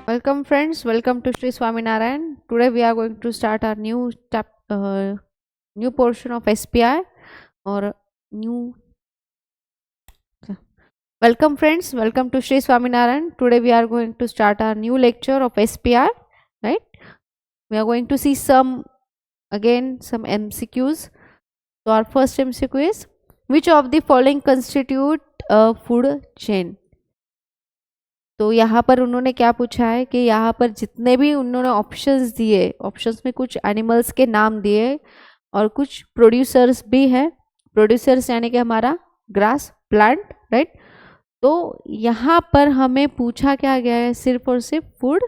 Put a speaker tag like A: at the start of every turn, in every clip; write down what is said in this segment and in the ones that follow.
A: Welcome friends, welcome to Sri Swaminarayan. Today we are going to start our new portion of SPI or new. Welcome friends, welcome to Sri Swaminarayan. Today we are going to start our new lecture of SPI, right? We are going to see some MCQs. So our first MCQ is, which of the following constitute a food chain? तो यहाँ पर उन्होंने क्या पूछा है कि यहाँ पर जितने भी उन्होंने ऑप्शंस दिए, ऑप्शंस में कुछ एनिमल्स के नाम दिए और कुछ प्रोड्यूसर्स भी है. प्रोड्यूसर्स यानी कि हमारा ग्रास प्लांट, राइट. तो यहाँ पर हमें पूछा क्या गया है, सिर्फ और सिर्फ फूड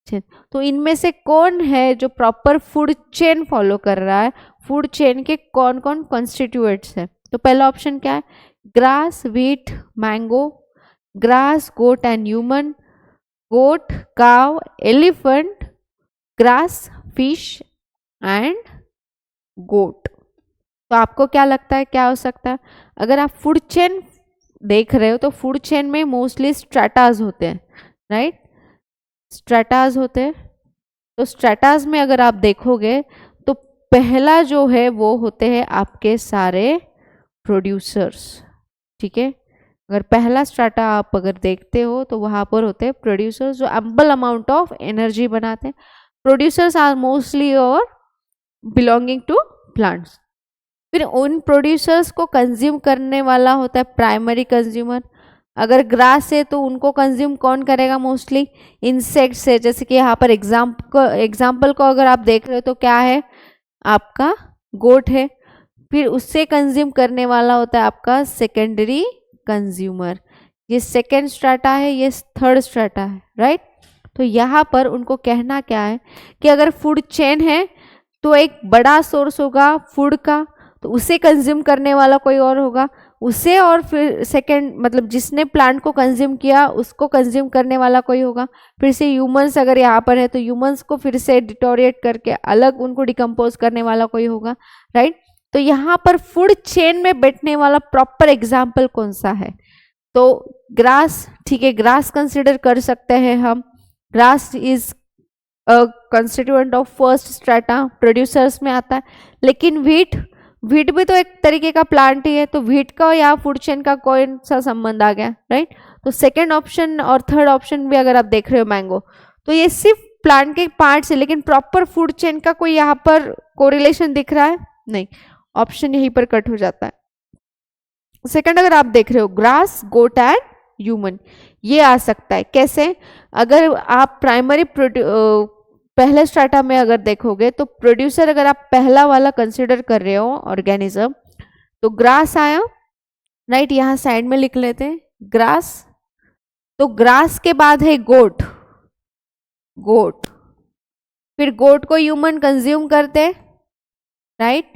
A: चेन. तो इनमें से कौन है जो प्रॉपर फूड चेन फॉलो कर रहा है, फूड चेन के कौन कौन कॉन्स्टिट्यूएंट्स है. तो पहला ऑप्शन क्या है, grass, wheat, mango, grass, goat and human, goat, cow, elephant, grass, fish and goat. तो आपको क्या लगता है क्या हो सकता है? अगर आप फूड चेन देख रहे हो तो फूड चेन में मोस्टली स्ट्रेटाज होते हैं, राइट. स्ट्रेटाज होते हैं. तो स्ट्रेटाज में अगर आप देखोगे तो पहला जो है वो होते हैं आपके सारे प्रोड्यूसर्स. ठीक है, अगर पहला स्ट्राटा आप अगर देखते हो तो वहाँ पर होते हैं प्रोड्यूसर्स जो एम्पल अमाउंट ऑफ एनर्जी बनाते हैं. प्रोड्यूसर्स आर मोस्टली और बिलोंगिंग टू प्लांट्स. फिर उन प्रोड्यूसर्स को कंज्यूम करने वाला होता है प्राइमरी कंज्यूमर. अगर ग्रास है तो उनको कंज्यूम कौन करेगा, मोस्टली इंसेक्ट्स है. जैसे कि यहाँ पर एग्जाम्पल को अगर आप देख रहे हो तो क्या है, आपका गोट है. फिर उससे कंज्यूम करने वाला होता है आपका सेकेंडरी कंज्यूमर. ये सेकेंड स्ट्राटा है, ये थर्ड स्ट्राटा है, राइट. तो यहाँ पर उनको कहना क्या है कि अगर फूड चेन है तो एक बड़ा सोर्स होगा फूड का, तो उसे कंज्यूम करने वाला कोई और होगा, उसे और फिर सेकेंड मतलब जिसने प्लांट को कंज्यूम किया उसको कंज्यूम करने वाला कोई होगा. फिर से ह्यूमंस अगर यहाँ पर है तो ह्यूमंस को फिर से डिटोरिएट करके अलग उनको डिकम्पोज करने वाला कोई होगा, राइट. तो यहाँ पर फूड चेन में बैठने वाला प्रॉपर एग्जाम्पल कौन सा है, तो ग्रास. ठीक है, ग्रास कंसिडर कर सकते हैं हम. Grass is constituent of first strata, producers में आता है. लेकिन व्हीट भी तो एक तरीके का प्लांट ही है, तो व्हीट का या फूड चेन का कौन सा संबंध आ गया, राइट. तो सेकेंड ऑप्शन और थर्ड ऑप्शन भी अगर आप देख रहे हो मैंगो, तो ये सिर्फ प्लांट के पार्ट्स है, लेकिन प्रॉपर फूड चेन का कोई यहाँ पर कोरिलेशन दिख रहा है नहीं. ऑप्शन यहीं पर कट हो जाता है. सेकंड अगर आप देख रहे हो ग्रास, गोट एंड ह्यूमन, ये आ सकता है. कैसे, अगर आप प्राइमरी पहले स्ट्राटा में अगर देखोगे तो प्रोड्यूसर अगर आप पहला वाला कंसिडर कर रहे हो ऑर्गेनिज्म, तो ग्रास आया, राइट. यहाँ साइड में लिख लेते हैं ग्रास. तो ग्रास के बाद है गोट. फिर गोट को ह्यूमन कंज्यूम करते, राइट.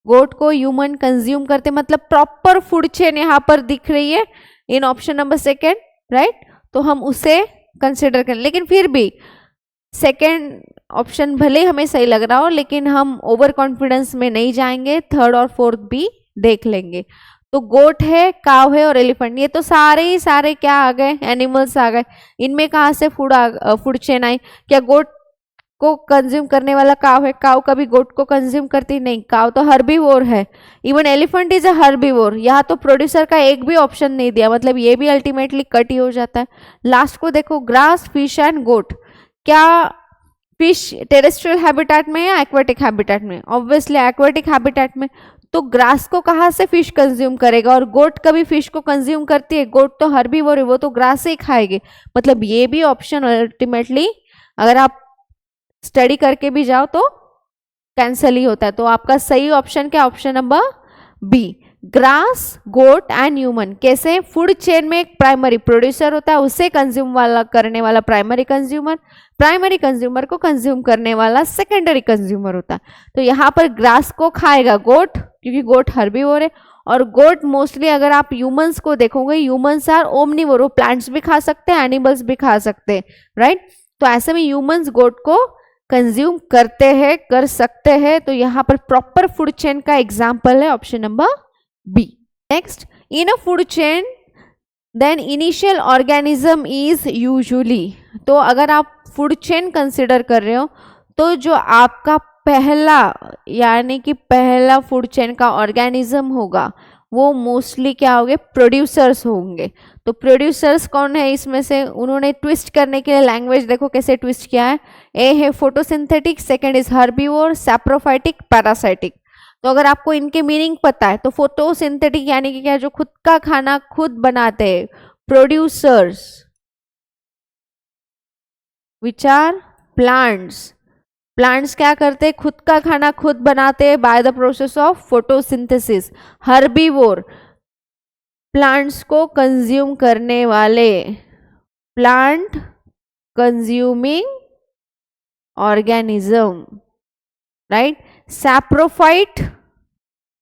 A: गोट को ह्यूमन कंज्यूम करते, मतलब प्रॉपर फूड चेन यहाँ पर दिख रही है इन ऑप्शन नंबर सेकेंड, राइट. तो हम उसे कंसिडर करें. लेकिन फिर भी सेकेंड ऑप्शन भले हमें सही लग रहा हो, लेकिन हम ओवर कॉन्फिडेंस में नहीं जाएंगे, थर्ड और फोर्थ भी देख लेंगे. तो गोट है, काव है और एलिफेंट, ये तो सारे क्या आ गए, एनिमल्स आ गए. इनमें कहाँ से फूड चेन आई? क्या गोट को कंज्यूम करने वाला काव है, काव कभी गोट को कंज्यूम करती नहीं, काव तो हर्बीवोर है. Even elephant is a herbivore. यहाँ तो प्रोड्यूसर का एक भी ऑप्शन नहीं दिया, मतलब ये भी अल्टीमेटली कट ही हो जाता है. लास्ट को देखो ग्रास, फिश एंड गोट. क्या फिश टेरेस्ट्रियल हैबिटेट में या एक्वेटिक हैबिटेट में? ऑब्वियसली एक्वेटिक हैबिटेट में. तो ग्रास को कहाँ से फिश कंज्यूम करेगा, और गोट कभी फिश को कंज्यूम करती है? गोट तो हर्बीवोर है, वो तो ग्रास से ही खाएगी. मतलब ये भी ऑप्शन अल्टीमेटली अगर आप स्टडी करके भी जाओ तो कैंसिल ही होता है. तो आपका सही ऑप्शन क्या, option number B, grass, goat and human. कैसे, फूड चेन में एक प्राइमरी प्रोड्यूसर होता है, उसे कंज्यूम करने वाला प्राइमरी कंज्यूमर को कंज्यूम करने वाला सेकेंडरी कंज्यूमर होता है. तो यहाँ पर ग्रास को खाएगा गोट, क्योंकि गोट हर्बीवोर है. और गोट मोस्टली अगर आप ह्यूमंस को देखोगे, ह्यूमंस आर ओमनिवोर, वो प्लांट्स भी खा सकते हैं, एनिमल्स भी खा सकते हैं, राइट. तो ऐसे में ह्यूमंस गोट को कंज्यूम करते हैं, कर सकते हैं. तो यहाँ पर प्रॉपर फूड चेन का एग्जाम्पल है option number B. Next, in a food chain then initial organism is usually, तो अगर आप फूड चेन कंसिडर कर रहे हो तो जो आपका पहला यानी कि पहला फूड चेन का ऑर्गेनिज्म होगा वो मोस्टली क्या होंगे, प्रोड्यूसर्स होंगे। तो प्रोड्यूसर्स कौन है इसमें से, उन्होंने ट्विस्ट करने के लिए लैंग्वेज देखो कैसे ट्विस्ट किया है। ए है photosynthetic, second is herbivore, saprophytic, parasitic. तो अगर आपको इनके मीनिंग पता है तो फोटोसिंथेटिक यानी कि क्या, जो खुद का खाना खुद बनाते हैं, producers which are plants. Plants क्या करते हैं, खुद का खाना खुद बनाते हैं by the process of photosynthesis. Herbivore, plants को कंज्यूम करने वाले, plant consuming organism, right. Saprophyte,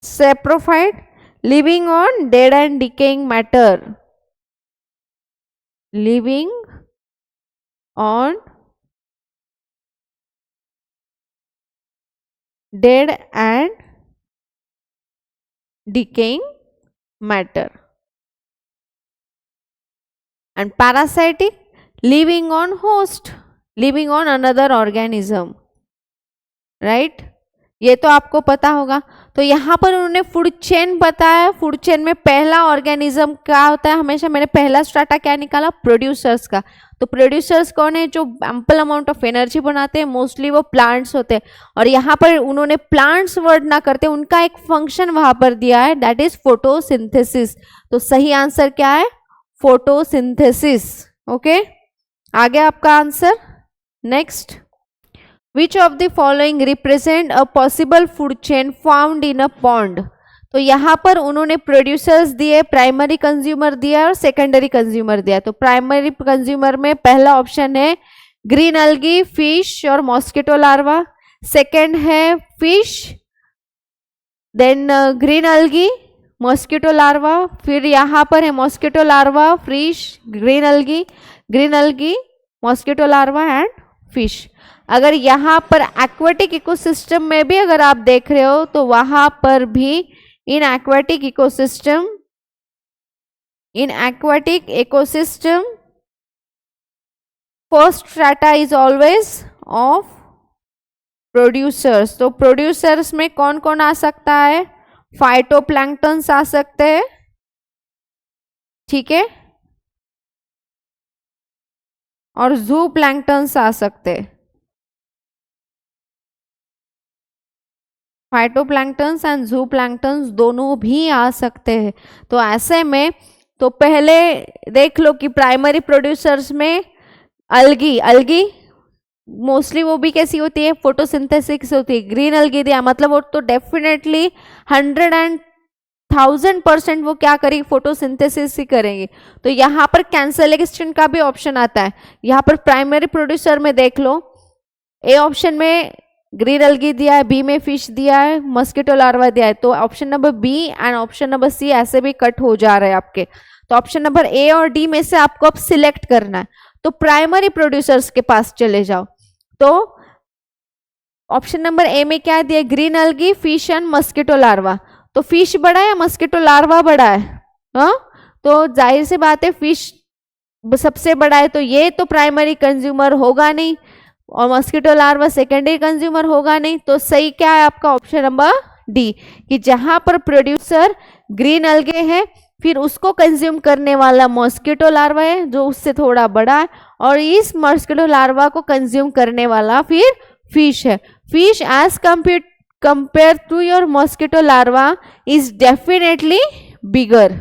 A: saprophyte living on dead and decaying matter, living on dead and decaying matter. And parasitic, living on host, living on another organism, right? ये तो आपको पता होगा। तो यहाँ पर उन्होंने फूड चेन बताया। फूड चेन में पहला ऑर्गेनिज्म क्या होता है, हमेशा मैंने पहला स्ट्राटा क्या निकाला, प्रोड्यूसर्स का। तो प्रोड्यूसर्स कौन है, जो एम्पल अमाउंट ऑफ एनर्जी बनाते हैं, मोस्टली वो प्लांट्स होते हैं। और यहाँ पर उन्होंने प्लांट्स वर्ड ना करते, उनका एक फंक्शन वहां पर दिया है, दैट इज फोटोसिंथेसिस। तो सही आंसर क्या है, फोटोसिंथेसिस। ओके, आगे आपका answer. Next, Which of the following represent a possible food chain found in a pond? तो यहाँ पर उन्होंने प्रोड्यूसर्स दिए, प्राइमरी कंज्यूमर दिया और सेकेंडरी कंज्यूमर दिया। तो प्राइमरी कंज्यूमर में पहला ऑप्शन है ग्रीन अलगी, फिश और मॉस्किटो लार्वा। सेकेंड है fish, then green algae, mosquito larva. फिर यहाँ पर है mosquito larva, fish, green algae, mosquito larva and fish. अगर यहाँ पर एक्वेटिक इकोसिस्टम में भी अगर आप देख रहे हो तो वहां पर भी in aquatic ecosystem first strata is always of producers. तो प्रोड्यूसर्स में कौन कौन आ सकता है, फाइटोप्लैंक्टन्स आ सकते हैं, ठीक है, और जू प्लैंक्टन्स आ सकते हैं। फाइटोप्लैंक्टन्स एंड जू प्लैंक्टन्स दोनों भी आ सकते हैं। तो ऐसे में तो पहले देख लो कि प्राइमरी प्रोड्यूसर्स में अलगी मोस्टली वो भी कैसी होती है, फोटोसिंथेसिस होती है। ग्रीन अलगी दिया मतलब वो तो डेफिनेटली 100% वो क्या करेगी, फोटोसिंथेसिस ही करेंगे। तो यहाँ पर कैंसलेशन का भी ऑप्शन आता है। यहाँ पर प्राइमरी प्रोड्यूसर में देख लो, ए ऑप्शन में ग्रीन अलगी दिया है, बी में फिश दिया है, मस्किटो लार्वा दिया है। तो option number B and option number C ऐसे भी कट हो जा रहे हैं आपके। तो ऑप्शन नंबर ए और डी में से आपको अब सिलेक्ट करना है। तो प्राइमरी प्रोड्यूसर्स के पास चले जाओ। तो ऑप्शन नंबर ए में क्या दिया, green algae, fish and mosquito larva. तो फिश बड़ा है या मस्किटो लार्वा बड़ा है, हाँ? तो जाहिर सी बात है फिश सबसे बड़ा है, तो ये तो प्राइमरी कंज्यूमर होगा नहीं और मस्किटो लार्वा सेकेंडरी कंज्यूमर होगा नहीं। तो सही क्या है आपका, ऑप्शन नंबर डी, कि जहां पर प्रोड्यूसर ग्रीन अलगे है फिर उसको कंज्यूम करने वाला मॉस्किटो लार्वा है जो उससे थोड़ा बड़ा है, और इस मॉस्किटो लार्वा को कंज्यूम करने वाला फिर फिश है। Fish as compare to your mosquito larva is definitely bigger,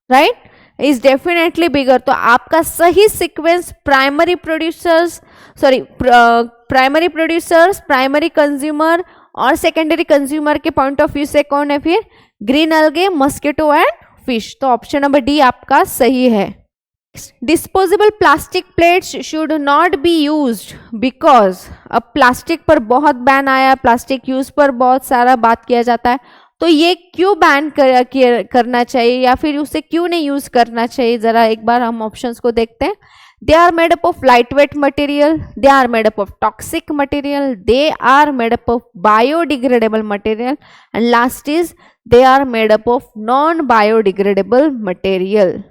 A: right, is definitely bigger. तो आपका सही sequence primary producers, primary consumer और सेकेंडरी कंज्यूमर के पॉइंट ऑफ व्यू से कौन है फिर, green algae, mosquito and fish. तो ऑप्शन नंबर डी आपका सही है। Disposable plastic plates should not be used because, अब प्लास्टिक पर बहुत बैन आया, प्लास्टिक यूज पर बहुत सारा बात किया जाता है। तो ये क्यों बैन करना चाहिए या फिर उसे क्यों नहीं यूज करना चाहिए, जरा एक बार हम ऑप्शंस को देखते हैं। They are made up of light weight material, they are made up of toxic material, they are made up of biodegradable material, and last is they are made up of non biodegradable material.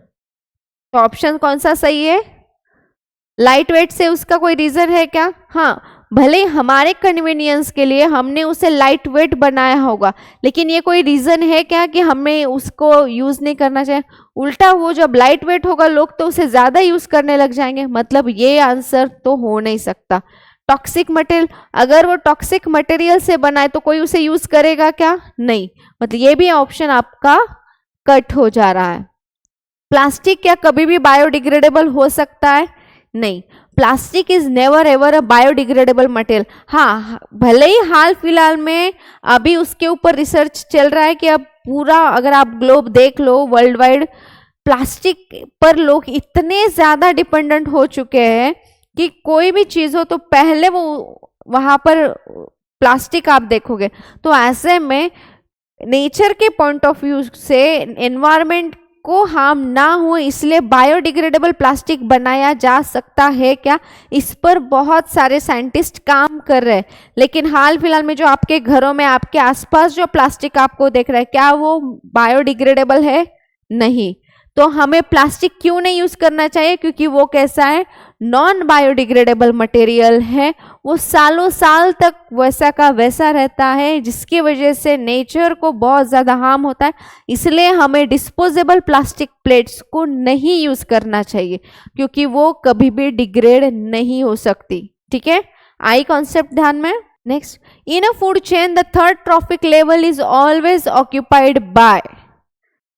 A: तो option कौन सा सही है, light weight से उसका कोई reason है क्या? हाँ, भले हमारे कन्वीनियंस के लिए हमने उसे लाइट वेट बनाया होगा, लेकिन ये कोई रीजन है क्या कि हमें उसको यूज नहीं करना चाहिए? उल्टा, वो जब लाइट वेट होगा लोग तो उसे ज्यादा यूज करने लग जाएंगे। मतलब ये आंसर तो हो नहीं सकता। टॉक्सिक मटेरियल, अगर वो टॉक्सिक मटेरियल से बना है तो कोई उसे यूज करेगा क्या? नहीं। मतलब ये भी ऑप्शन आपका कट हो जा रहा है। प्लास्टिक क्या कभी भी बायोडिग्रेडेबल हो सकता है? नहीं, plastic is never ever a biodegradable material. हाँ, भले ही हाल फिलहाल में अभी उसके ऊपर रिसर्च चल रहा है कि अब पूरा अगर आप ग्लोब देख लो वर्ल्ड वाइड, प्लास्टिक पर लोग इतने ज्यादा डिपेंडेंट हो चुके हैं कि कोई भी चीज हो तो पहले वो वहां पर प्लास्टिक आप देखोगे। तो ऐसे में नेचर के पॉइंट ऑफ व्यू से एनवायरमेंट को हार्म ना हो इसलिए बायोडिग्रेडेबल प्लास्टिक बनाया जा सकता है क्या? इस पर बहुत सारे साइंटिस्ट काम कर रहे हैं, लेकिन हाल फिलहाल में जो आपके घरों में आपके आसपास जो प्लास्टिक आपको देख रहा है क्या वो बायोडिग्रेडेबल है? नहीं। तो हमें प्लास्टिक क्यों नहीं यूज करना चाहिए? क्योंकि वो कैसा है? नॉन बायोडिग्रेडेबल मटेरियल है। वो सालों साल तक वैसा का वैसा रहता है, जिसकी वजह से नेचर को बहुत ज़्यादा हार्म होता है। इसलिए हमें डिस्पोजेबल प्लास्टिक प्लेट्स को नहीं यूज करना चाहिए, क्योंकि वो कभी भी डिग्रेड नहीं हो सकती। ठीक है, आई कॉन्सेप्ट ध्यान में। Next, in a food chain the third trophic level is always occupied by.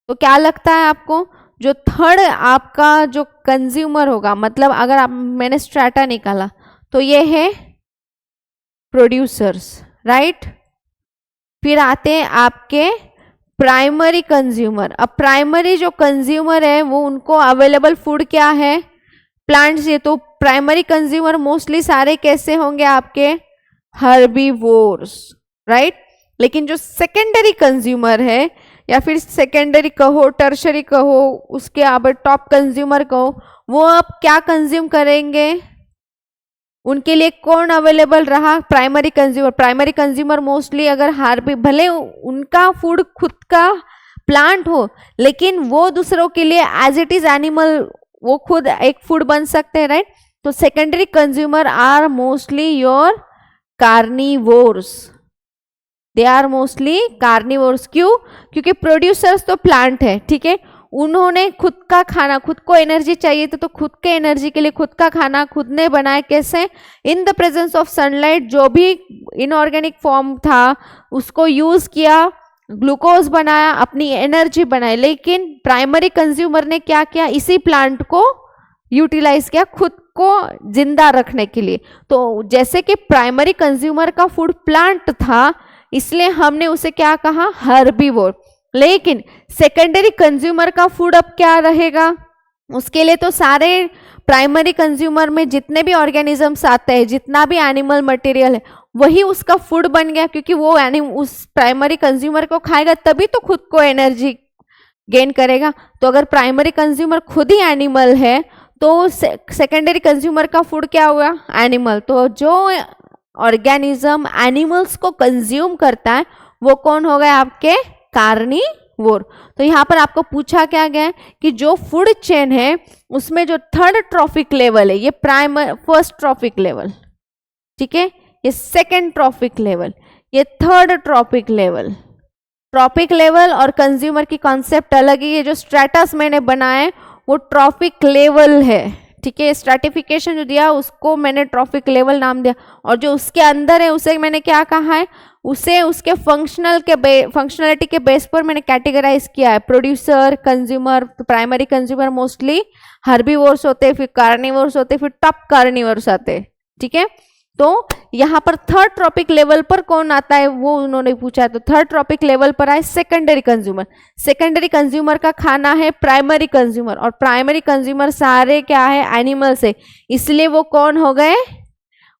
A: तो क्या लगता है आपको? जो थर्ड आपका जो कंज्यूमर होगा, मतलब अगर आप मैंने स्ट्रैटा निकाला तो ये है प्रोड्यूसर्स, राइट। फिर आते हैं आपके प्राइमरी कंज्यूमर। अब प्राइमरी जो कंज्यूमर है वो उनको अवेलेबल फूड क्या है? प्लांट से। तो प्राइमरी कंज्यूमर मोस्टली सारे कैसे होंगे आपके? Herbivores, right. लेकिन जो सेकेंडरी कंज्यूमर है या फिर सेकेंडरी कहो, टर्शरी कहो, उसके अब टॉप कंज्यूमर कहो, वो अब क्या कंज्यूम करेंगे? उनके लिए कौन अवेलेबल रहा? Primary consumer. Primary consumer mostly अगर भले उनका फूड खुद का प्लांट हो, लेकिन वो दूसरों के लिए एज इट इज एनिमल वो खुद एक फूड बन सकते हैं, राइट। तो secondary consumer are mostly your carnivores. They are mostly carnivores. क्यों? क्योंकि प्रोड्यूसर्स तो प्लांट है, ठीक है। उन्होंने खुद का खाना, खुद को एनर्जी चाहिए तो खुद के एनर्जी के लिए खुद का खाना खुद ने बनाया। कैसे? In the presence of sunlight, जो भी इनऑर्गेनिक फॉर्म था उसको यूज किया, ग्लूकोज बनाया, अपनी एनर्जी बनाई। लेकिन प्राइमरी कंज्यूमर ने क्या किया? इसी प्लांट को यूटिलाइज किया खुद को जिंदा रखने के लिए। तो जैसे कि प्राइमरी कंज्यूमर का फूड प्लांट था, इसलिए हमने उसे क्या कहा? हर्बीवोर। लेकिन सेकेंडरी कंज्यूमर का फूड अब क्या रहेगा? उसके लिए तो सारे प्राइमरी कंज्यूमर में जितने भी ऑर्गेनिजम्स आते हैं, जितना भी एनिमल मटेरियल है, वही उसका फूड बन गया। क्योंकि वो उस प्राइमरी कंज्यूमर को खाएगा तभी तो खुद को एनर्जी गेन करेगा। तो अगर प्राइमरी कंज्यूमर खुद ही एनिमल है तो सेकेंडरी कंज्यूमर का फूड क्या हुआ? एनिमल। तो जो ऑर्गेनिज्म एनिमल्स को कंज्यूम करता है वो कौन हो गए? आपके कार्निवोर। तो यहाँ पर आपको पूछा क्या गया है कि जो फूड चेन है उसमें जो थर्ड ट्रॉफिक लेवल है, ये फर्स्ट ट्रॉफिक लेवल, ठीक है, ये सेकेंड ट्रॉफिक लेवल, ये third trophic level. Trophic level और कंज्यूमर की कॉन्सेप्ट अलग है। ये जो स्ट्रेटस मैंने बनाया है वो ट्रॉफिक लेवल है, ठीक है। स्ट्रैटिफिकेशन जो दिया उसको मैंने ट्रॉफिक लेवल नाम दिया, और जो उसके अंदर है उसे मैंने क्या कहा है? उसे उसके फंक्शनलिटी के बेस पर मैंने कैटेगराइज किया है। Producer, consumer. Primary consumer mostly herbivores होते, फिर कार्निवोर्स होते, फिर टॉप कार्निवोर्स आते, ठीक है। तो यहाँ पर थर्ड ट्रॉपिक लेवल पर कौन आता है वो उन्होंने पूछा है। तो थर्ड ट्रॉपिक लेवल पर आए सेकेंडरी कंज्यूमर। सेकेंडरी कंज्यूमर का खाना है प्राइमरी कंज्यूमर, और प्राइमरी कंज्यूमर सारे क्या है? एनिमल्स है। इसलिए वो कौन हो गए?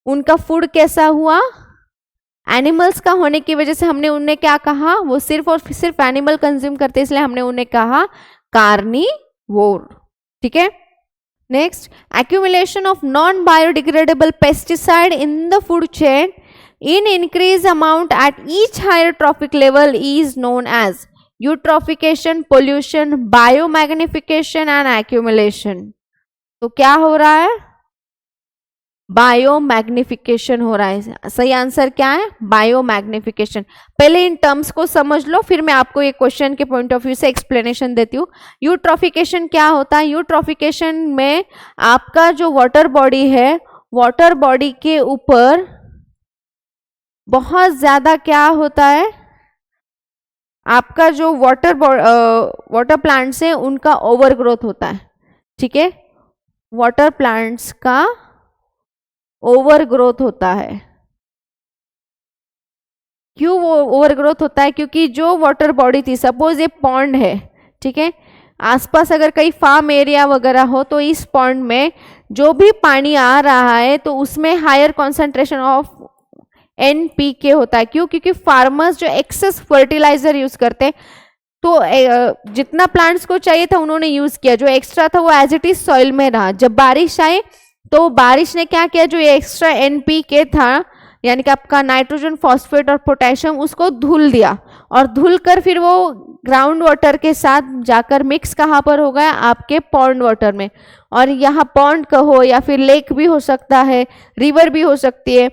A: उनका फूड कैसा हुआ? एनिमल्स का होने की वजह से हमने उन्हें क्या कहा? वो सिर्फ और सिर्फ एनिमल कंज्यूम करते, इसलिए हमने उन्हें कहा कार्निवोर, ठीक है। Next, accumulation of non-biodegradable pesticide in the food chain in increased amount at each higher trophic level is known as eutrophication, pollution, biomagnification and accumulation. तो क्या हो रहा है? बायोमैग्निफिकेशन हो रहा है। सही आंसर क्या है? बायोमैग्निफिकेशन। पहले इन टर्म्स को समझ लो, फिर मैं आपको ये क्वेश्चन के पॉइंट ऑफ व्यू से एक्सप्लेनेशन देती हूँ। यूट्रोफिकेशन क्या होता है? यूट्रोफिकेशन में आपका जो वाटर बॉडी है, वाटर बॉडी के ऊपर बहुत ज्यादा क्या होता है, आपका जो वाटर प्लांट्स है उनका ओवर ग्रोथ होता है। ठीक है, वाटर प्लांट्स का ओवर ग्रोथ होता है। क्यों वो ओवर ग्रोथ होता है? क्योंकि जो वाटर बॉडी थी, सपोज ये पॉन्ड है, ठीक है, आसपास अगर कहीं फार्म एरिया वगैरह हो तो इस पॉन्ड में जो भी पानी आ रहा है तो उसमें हायर कॉन्सेंट्रेशन ऑफ NPK होता है। क्यों? क्योंकि फार्मर्स जो एक्सेस फर्टिलाइजर यूज करते हैं, तो जितना प्लांट्स को चाहिए था उन्होंने यूज किया, जो एक्स्ट्रा था वो एज इट इज सॉइल में रहा। जब बारिश आई तो बारिश ने क्या किया, जो ये एक्स्ट्रा NPK था, यानी कि आपका नाइट्रोजन, फॉस्फेट और पोटेशियम, उसको धुल दिया, और धुल कर फिर वो ग्राउंड वाटर के साथ जाकर मिक्स कहाँ पर हो गया? आपके पॉन्ड वाटर में। और यहाँ पॉन्ड कहो या फिर लेक भी हो सकता है, रिवर भी हो सकती है।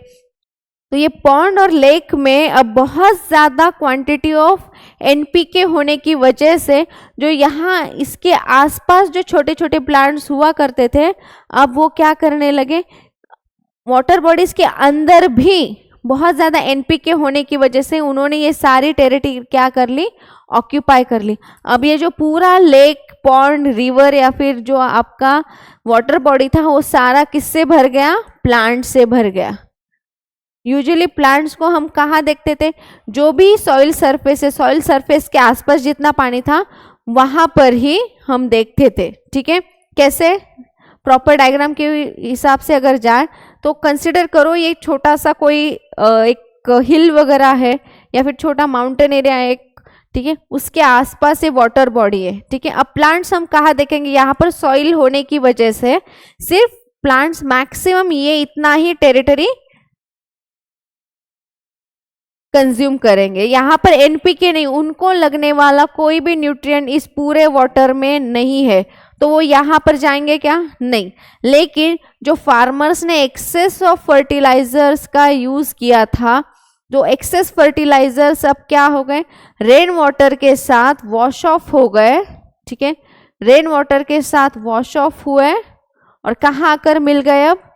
A: तो ये पॉन्ड और लेक में अब बहुत ज़्यादा क्वांटिटी ऑफ NPK होने की वजह से जो यहाँ इसके आसपास जो छोटे छोटे प्लांट्स हुआ करते थे, अब वो क्या करने लगे, वाटर बॉडीज के अंदर भी बहुत ज़्यादा NPK होने की वजह से उन्होंने ये सारी टेरिटरी क्या कर ली? ऑक्यूपाई कर ली। अब ये जो पूरा लेक, पॉन्ड, रिवर या फिर जो आपका वाटर बॉडी था, वो सारा किससे भर गया? प्लांट से भर गया। यूजुअली प्लांट्स को हम कहाँ देखते थे? जो भी सॉइल सरफेस है, सॉइल सरफेस के आसपास जितना पानी था वहाँ पर ही हम देखते थे। ठीक है, कैसे? प्रॉपर डायग्राम के हिसाब से अगर जाए तो कंसिडर करो ये छोटा सा कोई एक हिल वगैरह है या फिर छोटा माउंटेन एरिया है, ठीक है, उसके आसपास ये वाटर बॉडी है। ठीक है, अब प्लांट्स हम कहाँ देखेंगे? यहाँ पर सॉइल होने की वजह से सिर्फ प्लांट्स मैक्सिमम ये इतना ही टेरिटरी कंज्यूम करेंगे। यहाँ पर NPK नहीं, उनको लगने वाला कोई भी न्यूट्रिएंट इस पूरे वाटर में नहीं है, तो वो यहाँ पर जाएंगे क्या? नहीं। लेकिन जो फार्मर्स ने एक्सेस ऑफ फर्टिलाइजर्स का यूज किया था, जो एक्सेस फर्टिलाइजर्स अब क्या हो गए? रेन वाटर के साथ वॉश ऑफ हो गए। ठीक है, रेन वाटर के साथ वॉश ऑफ हुए और कहाँ आकर मिल गए? अब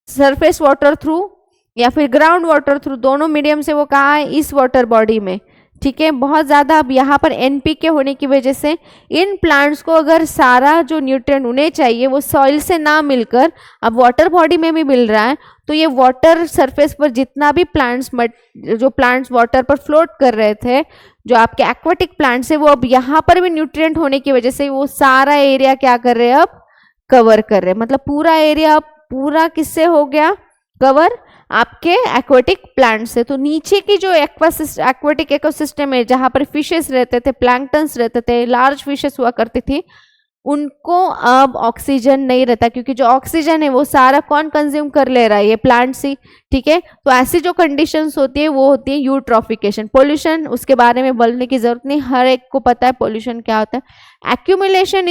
A: सरफेस वाटर थ्रू या फिर ग्राउंड वाटर थ्रू, दोनों मीडियम से वो कहाँ है? इस वाटर बॉडी में। ठीक है, बहुत ज़्यादा अब यहाँ पर NPK होने की वजह से इन प्लांट्स को अगर सारा जो न्यूट्रिएंट उन्हें चाहिए वो सॉइल से ना मिलकर अब वाटर बॉडी में भी मिल रहा है, तो ये वाटर सरफेस पर जितना भी जो प्लांट्स वाटर पर फ्लोट कर रहे थे, जो आपके एक्वाटिक प्लांट्स है, वो अब यहाँ पर भी न्यूट्रिएंट होने की वजह से वो सारा एरिया क्या कर रहे हैं? अब कवर कर रहे हैं। मतलब पूरा एरिया अब पूरा किससे हो गया कवर? आपके एक्वाटिक प्लांट से। तो नीचे की जो एक्वाटिक इकोसिस्टम है, जहाँ पर फिशेस रहते थे, प्लैंक्टन्स रहते थे, लार्ज फिशेस हुआ करती थी, उनको अब ऑक्सीजन नहीं रहता, क्योंकि जो ऑक्सीजन है वो सारा कौन कंज्यूम कर ले रहा है? ये प्लांट्स ही। ठीक है, तो ऐसी जो कंडीशंस होती है वो होती है यूट्रोफिकेशन। पोल्यूशन, उसके बारे में बोलने की जरूरत नहीं, हर एक को पता है पोल्यूशन क्या होता है। एक्यूमुलेशन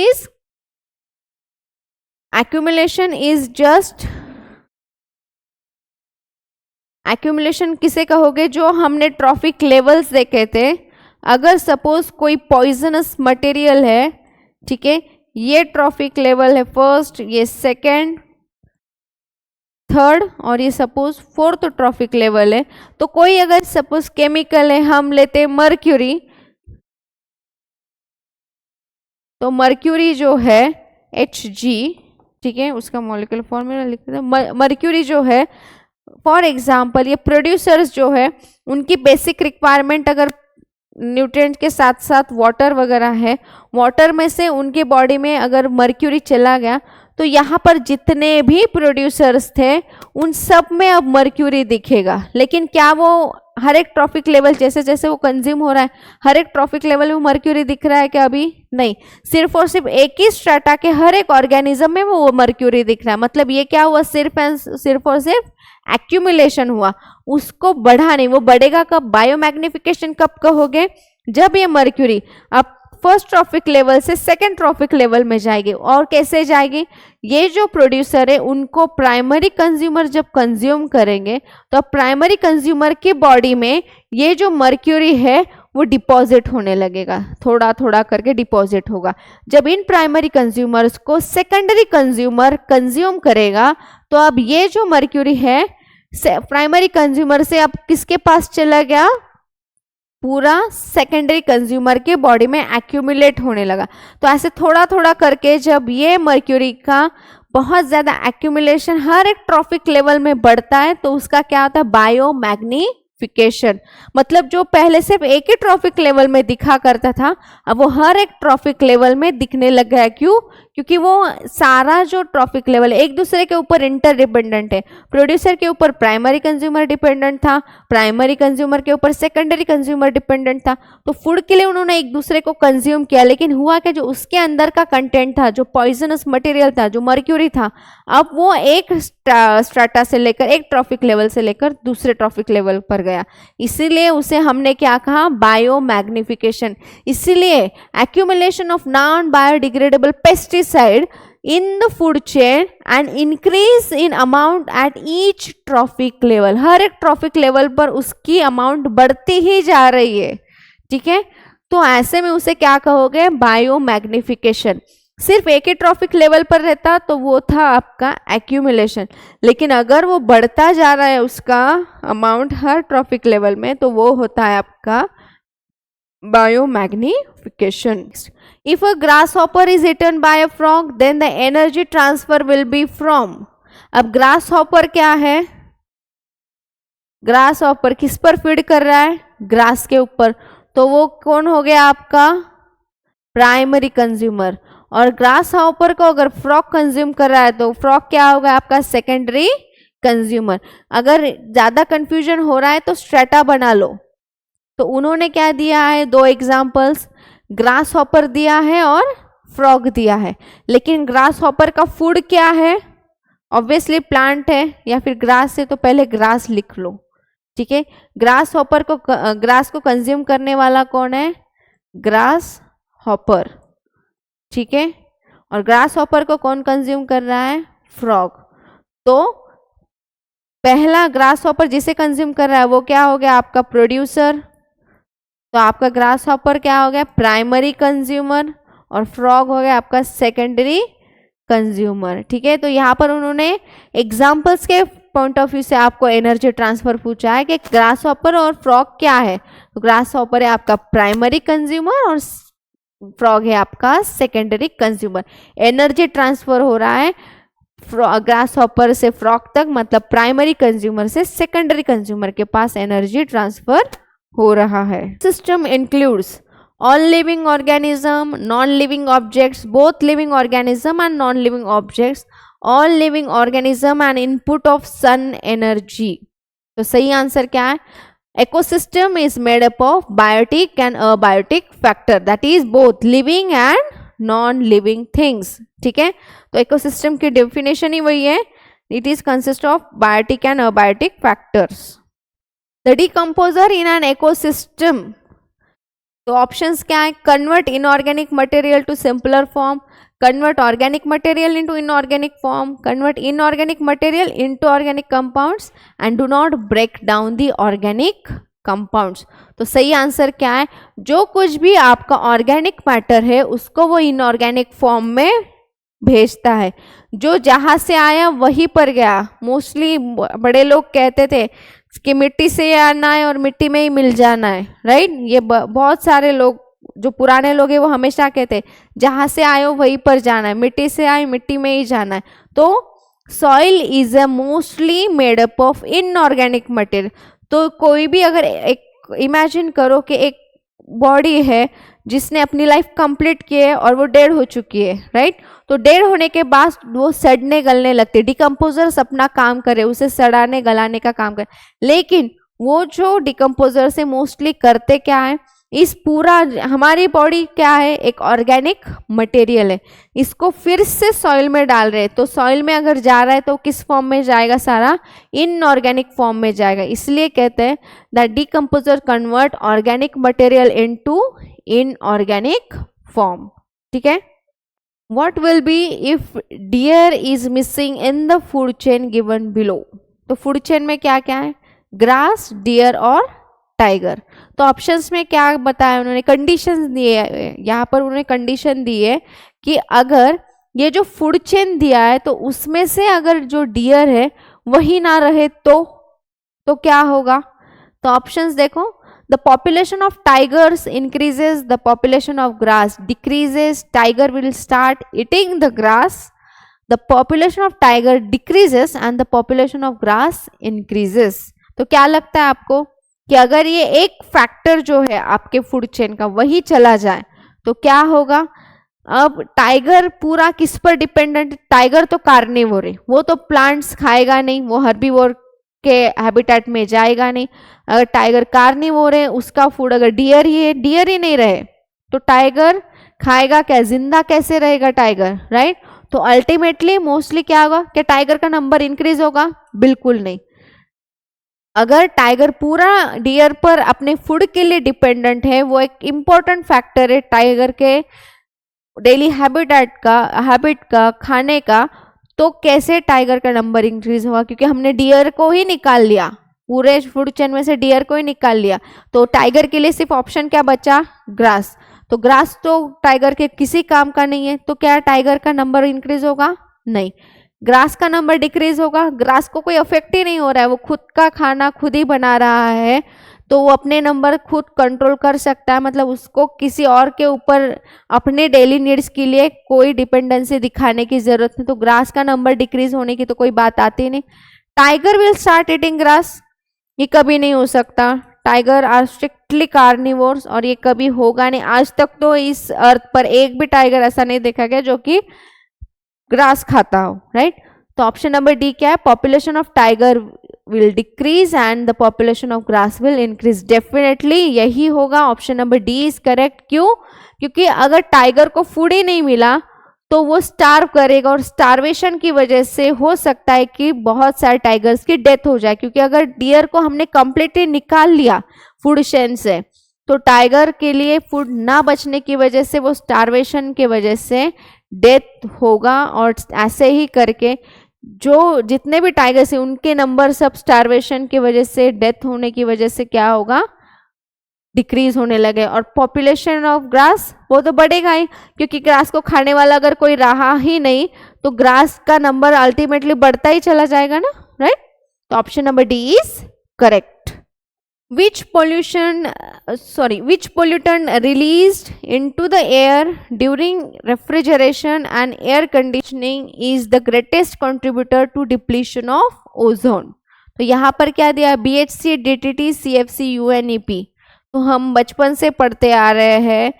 A: इज जस्ट, एक्यूमुलेशन किसे कहोगे? जो हमने ट्रॉफिक लेवल्स देखे थे। अगर सपोज कोई पॉइजनस मटेरियल है, ठीक है, ये ट्रॉफिक लेवल है फर्स्ट, ये सेकंड, थर्ड और ये सपोज फोर्थ ट्रॉफिक लेवल है, तो कोई अगर सपोज केमिकल है, हम लेते हैं मर्क्यूरी, तो मर्क्यूरी जो है Hg, ठीक है, उसका मॉलिक्यूलर फॉर्मूला लिख देते हैं। मर्क्यूरी जो है, फॉर एग्जाम्पल, ये प्रोड्यूसर्स जो है उनकी बेसिक रिक्वायरमेंट अगर न्यूट्रिएंट के साथ साथ वाटर वगैरह है, वाटर में से उनके बॉडी में अगर मर्क्यूरी चला गया तो यहाँ पर जितने भी प्रोड्यूसर्स थे उन सब में अब मर्क्यूरी दिखेगा। लेकिन क्या वो हर एक ट्रॉफिक लेवल जैसे जैसे वो कंज्यूम हो रहा है, हर एक ट्रॉफिक लेवल में मर्क्यूरी दिख रहा है क्या? अभी नहीं। सिर्फ और सिर्फ एक ही स्ट्रेटा के हर एक ऑर्गेनिज्म में वो मर्क्यूरी दिख रहा है। मतलब ये क्या हुआ? सिर्फ और सिर्फ एक्यूमुलेशन हुआ, उसको बढ़ा नहीं। वो बढ़ेगा कब? बायोमैग्निफिकेशन कब कहोगे? जब ये मर्क्यूरी, अब फर्स्ट ट्रॉफिक लेवल से सेकंड ट्रॉफिक लेवल में जाएगी। और कैसे जाएगी, ये जो प्रोड्यूसर है उनको प्राइमरी कंज्यूमर जब कंज्यूम करेंगे तो प्राइमरी कंज्यूमर की बॉडी में ये जो मर्क्यूरी है वो डिपॉजिट होने लगेगा, थोड़ा थोड़ा करके डिपॉजिट होगा। जब इन प्राइमरी कंज्यूमर्स को सेकेंडरी कंज्यूमर कंज्यूम करेगा तो अब ये जो मर्क्यूरी है प्राइमरी कंज्यूमर से अब किसके पास चला गया, पूरा सेकेंडरी कंज्यूमर के बॉडी में एक्यूमुलेट होने लगा। तो ऐसे थोड़ा थोड़ा करके जब ये मर्क्यूरी का बहुत ज़्यादा एक्यूमुलेशन हर एक ट्रॉफिक लेवल में बढ़ता है तो उसका क्या होता है, बायोमैग्निफिकेशन। मतलब जो पहले सिर्फ एक ही ट्रॉफिक लेवल में दिखा करता था अब वो हर एक ट्रॉफिक लेवल में दिखने लग गया है। क्यों, क्योंकि वो सारा जो ट्रॉफिक लेवल एक दूसरे के ऊपर इंटर डिपेंडेंट है। प्रोड्यूसर के ऊपर प्राइमरी कंज्यूमर डिपेंडेंट था, प्राइमरी कंज्यूमर के ऊपर सेकेंडरी कंज्यूमर डिपेंडेंट था। तो फूड के लिए उन्होंने एक दूसरे को कंज्यूम किया, लेकिन हुआ क्या, जो उसके अंदर का कंटेंट था, जो पॉइजनस मटेरियल था, जो मर्क्यूरी था, अब वो एक स्ट्राटा से लेकर एक ट्रॉफिक लेवल से लेकर दूसरे ट्रॉफिक लेवल पर गया। इसीलिए उसे हमने क्या कहा, बायोमैग्निफिकेशन। इसीलिए accumulation of non biodegradable pesticide in the food chain and increase in amount at each trophic level। हर एक ट्रॉफिक लेवल पर उसकी अमाउंट बढ़ती ही जा रही है, ठीक है। तो ऐसे में उसे क्या कहोगे, बायोमैग्निफिकेशन। सिर्फ एक ही ट्रॉफिक लेवल पर रहता तो वो था आपका एक्यूमुलेशन, लेकिन अगर वो बढ़ता जा रहा है उसका अमाउंट हर ट्रॉफिक लेवल में तो वो होता है आपका biomagnification. If a grasshopper is eaten by a frog, then the energy transfer will be from। अब grasshopper क्या है, grasshopper किस पर फीड कर रहा है, ग्रास के ऊपर, तो वो कौन हो गया आपका प्राइमरी कंज्यूमर। और ग्रासहॉपर को अगर फ्रॉग कंज्यूम कर रहा है तो फ्रॉग क्या होगा आपका सेकेंडरी कंज्यूमर। अगर ज़्यादा कंफ्यूजन हो रहा है तो स्ट्रेटा बना लो। तो उन्होंने क्या दिया है, दो एग्जाम्पल्स, ग्रास हॉपर दिया है और फ्रॉग दिया है। लेकिन ग्रास हॉपर का फूड क्या है, ऑब्वियसली प्लांट है या फिर ग्रास है, तो पहले ग्रास लिख लो, ठीक है। ग्रास हॉपर को, ग्रास को कंज्यूम करने वाला कौन है, ग्रास हॉपर, ठीक है। और ग्रास हॉपर को कौन कंज्यूम कर रहा है, फ्रॉग। तो पहला ग्रास हॉपर जिसे कंज्यूम कर रहा है वो क्या हो गया आपका प्रोड्यूसर, तो आपका ग्रास हॉपर क्या हो गया प्राइमरी कंज्यूमर, और फ्रॉग हो गया आपका सेकेंडरी कंज्यूमर, ठीक है। तो यहाँ पर उन्होंने एग्जाम्पल्स के पॉइंट ऑफ व्यू से आपको एनर्जी ट्रांसफर पूछा है कि ग्रास हॉपर और फ्रॉग क्या है। तो ग्रास हॉपर है आपका प्राइमरी कंज्यूमर और फ्रॉग है आपका सेकेंडरी कंज्यूमर। एनर्जी ट्रांसफर हो रहा है ग्रास हॉपर से फ्रॉग तक, मतलब प्राइमरी कंज्यूमर से सेकेंडरी कंज्यूमर के पास एनर्जी ट्रांसफर हो रहा है। System includes all living organism, non living objects, both living organism and non living objects, all living organism and input of sun energy. तो सही आंसर क्या है, ecosystem is made up of biotic and abiotic factor, that is both living and non living things, ठीक है। तो ecosystem की definition ही वही है, it is consist of biotic and abiotic factors। The decomposer in an ecosystem, तो options क्या है, convert inorganic material to simpler form, convert organic material into inorganic form, convert inorganic material into organic compounds and do not break down the organic compounds। तो सही answer क्या है, जो कुछ भी आपका ऑर्गेनिक मैटर है उसको वो इनऑर्गेनिक फॉर्म में भेजता है, जो जहाँ से आया वहीं पर गया। मोस्टली बड़े लोग कहते थे कि मिट्टी से आना है और मिट्टी में ही मिल जाना है, राइट। ये बहुत सारे लोग जो पुराने लोग हैं वो हमेशा कहते हैं जहाँ से आए हो वहीं पर जाना है, मिट्टी से आए मिट्टी में ही जाना है। तो soil is a mostly made up of inorganic material. तो कोई भी अगर एक इमेजिन करो कि एक बॉडी है जिसने अपनी लाइफ कंप्लीट की है और वो डेड हो चुकी है, राइट। तो डेड होने के बाद वो सड़ने गलने लगती है, डिकम्पोजर्स अपना काम करे, उसे सड़ाने गलाने का काम करे। लेकिन वो जो डिकम्पोजर से मोस्टली करते क्या है, इस पूरा हमारी बॉडी क्या है, एक ऑर्गेनिक मटेरियल है, इसको फिर से सॉइल में डाल रहे हैं। तो सॉइल में अगर जा रहा है तो किस फॉर्म में जाएगा, सारा इनऑर्गेनिक फॉर्म में जाएगा। इसलिए कहते हैं that decomposer convert organic material into inorganic form, ठीक है। What will be if deer is missing in the food chain given below? तो फूड चेन में क्या क्या है, ग्रास, डियर और टाइगर। तो ऑप्शंस में क्या बताया उन्होंने, कंडीशंस दिए हैं। यहाँ पर उन्होंने कंडीशन दी है कि अगर ये जो फूड चेन दिया है तो उसमें से अगर जो डियर है वही ना रहे तो क्या होगा। तो ऑप्शंस देखो, the population of tigers increases, the population of grass decreases, tiger will start eating the grass, the population of tiger decreases and the population of grass increases। तो क्या लगता है आपको कि अगर ये एक फैक्टर जो है आपके फूड चेन का वही चला जाए तो क्या होगा। अब टाइगर पूरा किस पर डिपेंडेंट, टाइगर तो कार्निवोर है, वो तो प्लांट्स खाएगा नहीं, वो हर्बीवोर के हैबिटेट में जाएगा नहीं। अगर टाइगर कार्निवोर है, उसका फूड अगर डियर ही है, डियर ही नहीं रहे तो टाइगर खाएगा क्या, जिंदा कैसे रहेगा टाइगर, राइट। तो अल्टीमेटली मोस्टली क्या होगा, क्या टाइगर का नंबर इंक्रीज होगा, बिल्कुल नहीं। अगर टाइगर पूरा डियर पर अपने फूड के लिए डिपेंडेंट है, वो एक इम्पोर्टेंट फैक्टर है टाइगर के डेली हैबिट का खाने का, तो कैसे टाइगर का नंबर इंक्रीज होगा, क्योंकि हमने डियर को ही निकाल लिया, पूरे फूड चेन में से डियर को ही निकाल लिया। तो टाइगर के लिए सिर्फ ऑप्शन क्या बचा, ग्रास। तो ग्रास तो टाइगर के किसी काम का नहीं है, तो क्या टाइगर का नंबर इंक्रीज होगा, नहीं, ग्रास का नंबर डिक्रीज होगा। ग्रास को कोई अफेक्ट ही नहीं हो रहा है, वो खुद का खाना खुद ही बना रहा है, तो वो अपने नंबर खुद कंट्रोल कर सकता है, मतलब उसको किसी और के ऊपर अपने डेली नीड्स के लिए कोई डिपेंडेंसी दिखाने की जरूरत नहीं। तो ग्रास का नंबर डिक्रीज होने की तो कोई बात आती नहीं। Tiger will start eating grass, ये कभी नहीं हो सकता। टाइगर आर स्ट्रिक्टली कार्निवोर्स और ये कभी होगा नहीं। आज तक तो इस अर्थ पर एक भी टाइगर ऐसा नहीं देखा गया जो कि ग्रास खाता हो, राइट। तो ऑप्शन नंबर डी क्या है, population of tiger will decrease and the population of grass will increase। Definitely यही होगा, option number D is correct. क्यों, क्योंकि अगर टाइगर को फूड ही नहीं मिला तो वो स्टार्व करेगा और स्टार्वेशन की वजह से हो सकता है कि बहुत सारे टाइगर्स की डेथ हो जाए, क्योंकि अगर डियर को हमने कंप्लीटली निकाल लिया फूड चेन से तो टाइगर के लिए फूड ना बचने की वजह से वो स्टार्वेशन की वजह से डेथ होगा, और ऐसे ही करके जो जितने भी टाइगर्स हैं उनके नंबर सब स्टार्वेशन की वजह से, डेथ होने की वजह से क्या होगा, डिक्रीज होने लगे। और पॉपुलेशन ऑफ ग्रास वो तो बढ़ेगा ही, क्योंकि ग्रास को खाने वाला अगर कोई रहा ही नहीं तो ग्रास का नंबर अल्टीमेटली बढ़ता ही चला जाएगा ना, राइट। तो option number D is correct. Which pollutant released into the air during refrigeration and air conditioning is the greatest contributor to depletion of ozone? तो यहाँ पर क्या दिया, BHC, DTT, CFC, UNEP। तो हम बचपन से पढ़ते आ रहे हैं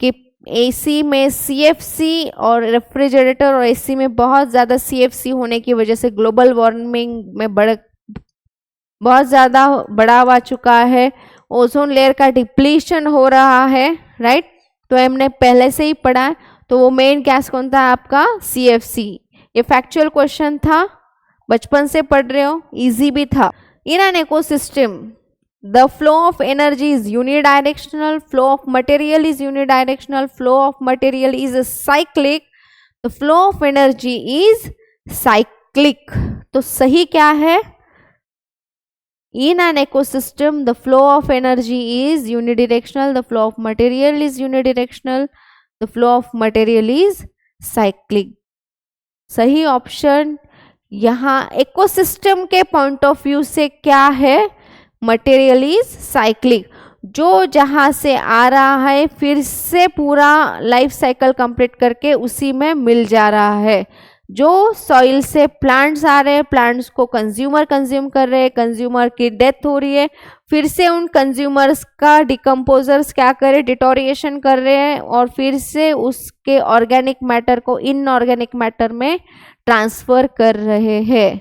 A: कि AC में CFC और रेफ्रिजरेटर और AC में बहुत ज़्यादा CFC होने की वजह से ग्लोबल वार्मिंग में बहुत ज़्यादा बढ़ावा आ चुका है, ओजोन लेयर का डिप्लीशन हो रहा है, राइट। तो हमने पहले से ही पढ़ा है। तो वो मेन गैस कौन था आपका, CFC। ये फैक्चुअल क्वेश्चन था, बचपन से पढ़ रहे हो, इजी भी था। In an ecosystem the flow of energy is unidirectional, flow of material is unidirectional, flow of material is cyclic, the flow of energy is cyclic. तो सही क्या है, in an ecosystem the flow of energy is unidirectional, the flow of material is unidirectional, the flow of material is cyclic। सही option यहाँ ecosystem के point of view से क्या है, मटेरियल इज साइक्लिक। जो जहाँ से आ रहा है फिर से पूरा लाइफ साइकिल कंप्लीट करके उसी में मिल जा रहा है। जो सॉइल से प्लांट्स आ रहे हैं, प्लांट्स को कंज्यूम कर रहे हैं, कंज्यूमर की डेथ हो रही है, फिर से उन कंज्यूमर्स का डिकम्पोजर्स क्या कर रहे, डिटोरिएशन कर रहे हैं और फिर से उसके ऑर्गेनिक मैटर को इनऑर्गेनिक मैटर में ट्रांसफर कर रहे हैं।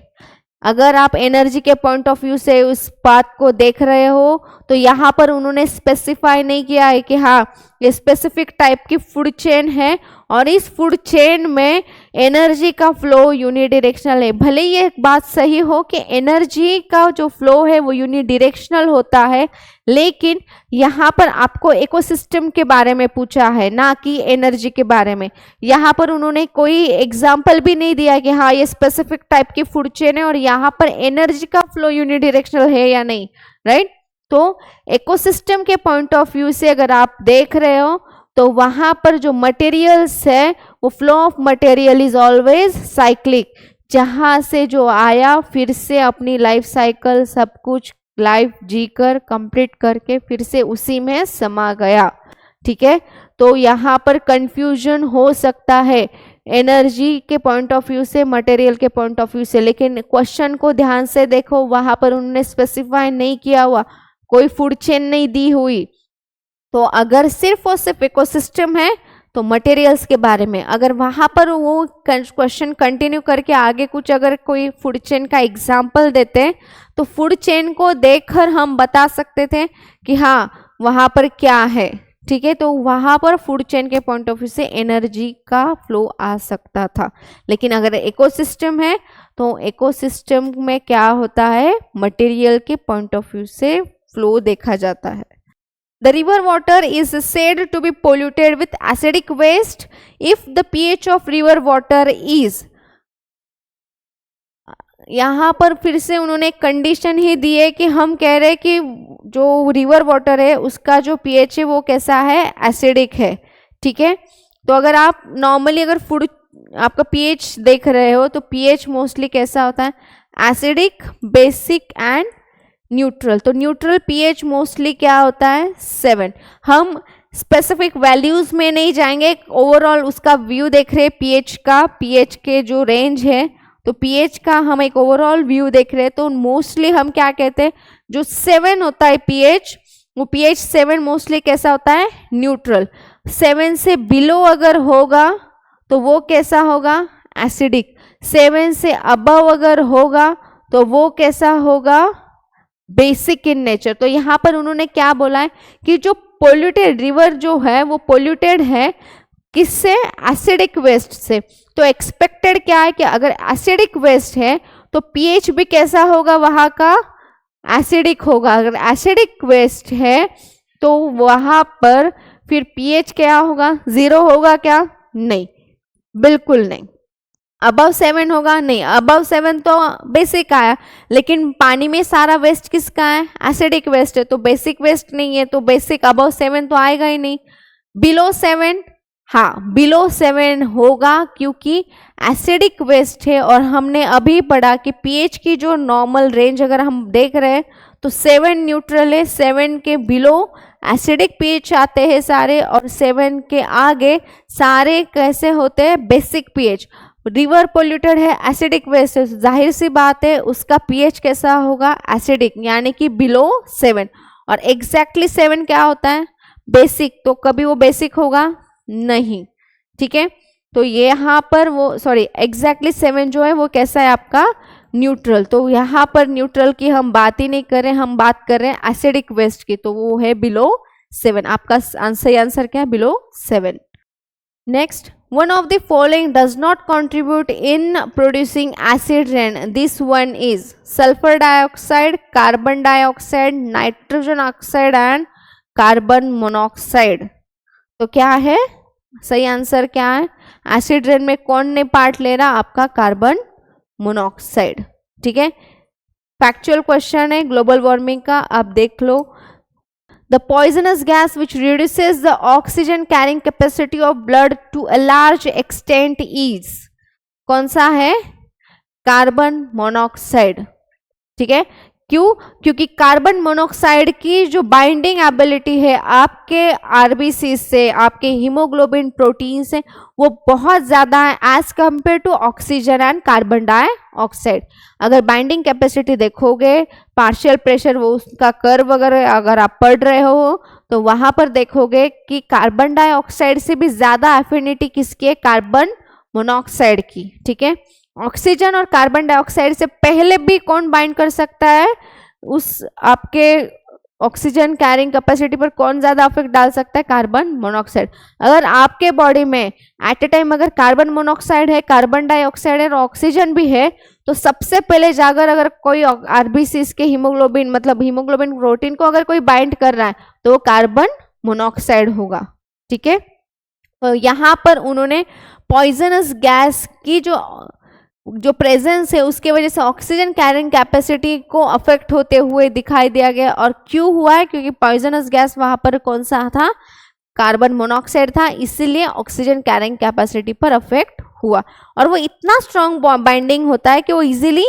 A: अगर आप एनर्जी के पॉइंट ऑफ व्यू से उस बात को देख रहे हो तो यहाँ पर उन्होंने स्पेसिफाई नहीं किया है कि हाँ ये स्पेसिफिक टाइप की फूड चेन है और इस फूड चेन में एनर्जी का फ्लो यूनिडायरेक्शनल है। भले ये बात सही हो कि एनर्जी का जो फ्लो है वो यूनिडायरेक्शनल होता है, लेकिन यहाँ पर आपको इकोसिस्टम के बारे में पूछा है, ना कि एनर्जी के बारे में। यहाँ पर उन्होंने कोई एग्जाम्पल भी नहीं दिया कि हाँ ये स्पेसिफिक टाइप की फूड चेन है और यहाँ पर एनर्जी का फ्लो यूनिडायरेक्शनल है या नहीं, राइट। तो इकोसिस्टम के पॉइंट ऑफ व्यू से अगर आप देख रहे हो तो वहां पर जो मटेरियल्स है वो flow of material is always cyclic, जहां से जो आया फिर से अपनी लाइफ साइकिल सब कुछ लाइफ जीकर कंप्लीट करके फिर से उसी में समा गया, ठीक है। तो यहाँ पर कंफ्यूजन हो सकता है एनर्जी के पॉइंट ऑफ व्यू से, मटेरियल के पॉइंट ऑफ व्यू से, लेकिन क्वेश्चन को ध्यान से देखो, वहां पर उन्होंने स्पेसिफाई नहीं किया हुआ, कोई फूड चेन नहीं दी हुई। तो अगर सिर्फ और सिर्फ इकोसिस्टम है तो मटेरियल्स के बारे में, अगर वहां पर वो क्वेश्चन कंटिन्यू करके आगे कुछ अगर कोई फूड चेन का एग्जाम्पल देते तो फूड चेन को देखकर हम बता सकते थे कि हाँ वहां पर क्या है, ठीक है। तो वहां पर फूड चेन के पॉइंट ऑफ व्यू से एनर्जी का फ्लो आ सकता था, लेकिन अगर इकोसिस्टम है तो इकोसिस्टम में क्या होता है, मटेरियल के पॉइंट ऑफ व्यू से फ्लो देखा जाता है। The river water is said to be polluted with acidic waste if the pH of river water is, यहाँ पर फिर से उन्होंने कंडीशन ही दी है कि हम कह रहे हैं कि जो रिवर वाटर है उसका जो पीएच है वो कैसा है, एसिडिक है, ठीक है। तो अगर आप नॉर्मली अगर फूड आपका पीएच देख रहे हो तो पीएच मोस्टली कैसा होता है, एसिडिक, बेसिक एंड न्यूट्रल। तो न्यूट्रल पीएच मोस्टली क्या होता है, 7। हम स्पेसिफिक वैल्यूज में नहीं जाएंगे, ओवरऑल उसका व्यू देख रहे हैं पीएच का, पीएच के जो रेंज है तो पीएच का हम एक ओवरऑल व्यू देख रहे हैं। तो मोस्टली हम क्या कहते हैं, जो 7 होता है पीएच, वो पीएच 7 मोस्टली कैसा होता है, न्यूट्रल। 7 से बिलो अगर होगा तो वो कैसा होगा, एसिडिक। 7 से अबव अगर होगा तो वो कैसा होगा, बेसिक इन नेचर। तो यहाँ पर उन्होंने क्या बोला है कि जो पोल्यूटेड रिवर जो है वो पोल्यूटेड है किससे, एसिडिक वेस्ट से। तो एक्सपेक्टेड क्या है कि अगर एसिडिक वेस्ट है तो पीएच भी कैसा होगा वहां का, एसिडिक होगा। अगर एसिडिक वेस्ट है तो वहां पर फिर पीएच क्या होगा, 0 होगा क्या, नहीं, बिल्कुल नहीं। अबव 7 होगा, नहीं, अबव 7 तो बेसिक आया, लेकिन पानी में सारा वेस्ट किसका है, एसिडिक वेस्ट है, तो बेसिक वेस्ट नहीं है, तो बेसिक अबव 7 तो आएगा ही नहीं। बिलो 7, हाँ बिलो 7 होगा क्योंकि एसिडिक वेस्ट है, और हमने अभी पढ़ा कि पीएच की जो नॉर्मल रेंज अगर हम देख रहे हैं तो 7 न्यूट्रल है, 7 के बिलो एसिडिक पीएच आते हैं सारे, और 7 के आगे सारे कैसे होते हैं, बेसिक पीएच। रिवर पोल्यूटेड है, एसिडिक वेस्ट है, जाहिर सी बात है उसका पीएच कैसा होगा, एसिडिक, यानी कि बिलो 7। और एग्जैक्टली 7 क्या होता है, बेसिक, तो कभी वो बेसिक होगा नहीं, ठीक है। तो ये यहाँ पर वो एग्जैक्टली 7 जो है वो कैसा है आपका, न्यूट्रल। तो यहाँ पर न्यूट्रल की हम बात ही नहीं कर रहे, हम बात कर रहे हैं एसिडिक वेस्ट की, तो वो है बिलो 7। आपका आंसर क्या है, below 7। Next, one of the following does not contribute in producing acid rain. This one is sulfur dioxide, carbon dioxide, nitrogen oxide and carbon monoxide. तो क्या है सही आंसर, क्या है, एसिड रेन में कौन ने पार्ट ले रहा, आपका कार्बन मोनोऑक्साइड, ठीक है। फैक्चुअल क्वेश्चन है ग्लोबल वार्मिंग का, आप देख लो। The poisonous gas which reduces the oxygen carrying capacity of blood to a large extent is, कौन सा है, कार्बन मोनोऑक्साइड, ठीक है। क्यों, क्योंकि कार्बन मोनोऑक्साइड की जो बाइंडिंग एबिलिटी है आपके आरबीसी से, आपके हीमोग्लोबिन प्रोटीन से, वो बहुत ज़्यादा है as compare to oxygen and carbon dioxide. अगर बाइंडिंग कैपेसिटी देखोगे, पार्शियल प्रेशर वो उसका कर्व वगैरह अगर आप पढ़ रहे हो तो वहाँ पर देखोगे कि कार्बन डाइऑक्साइड से भी ज़्यादा एफिनिटी किसकी है, कार्बन मोनोऑक्साइड की, ठीक है। ऑक्सीजन और कार्बन डाइऑक्साइड से पहले भी कौन बाइंड कर सकता है, उस आपके ऑक्सीजन कैरिंग कैपेसिटी पर कौन ज्यादा इफेक्ट डाल सकता है? Carbon monoxide. अगर आपके बॉडी में एट ए टाइम अगर कार्बन मोनोऑक्साइड है, कार्बन डाइऑक्साइड है और ऑक्सीजन भी है, तो सबसे पहले जाकर अगर कोई आरबीसीज के हीमोग्लोबिन मतलब हीमोग्लोबिन प्रोटीन को अगर कोई बाइंड कर रहा है तो वो कार्बन मोनोऑक्साइड होगा। ठीक है, तो यहाँ पर उन्होंने पॉइजनस गैस की जो प्रेजेंस है उसके वजह से ऑक्सीजन कैरिंग कैपेसिटी को अफेक्ट होते हुए दिखाई दिया गया। और क्यों हुआ है? क्योंकि पॉइजनस गैस वहां पर कौन सा था? कार्बन मोनोऑक्साइड था, इसीलिए ऑक्सीजन कैरिंग कैपेसिटी पर अफेक्ट हुआ। और वो इतना स्ट्रॉन्ग बाइंडिंग होता है कि वो इजीली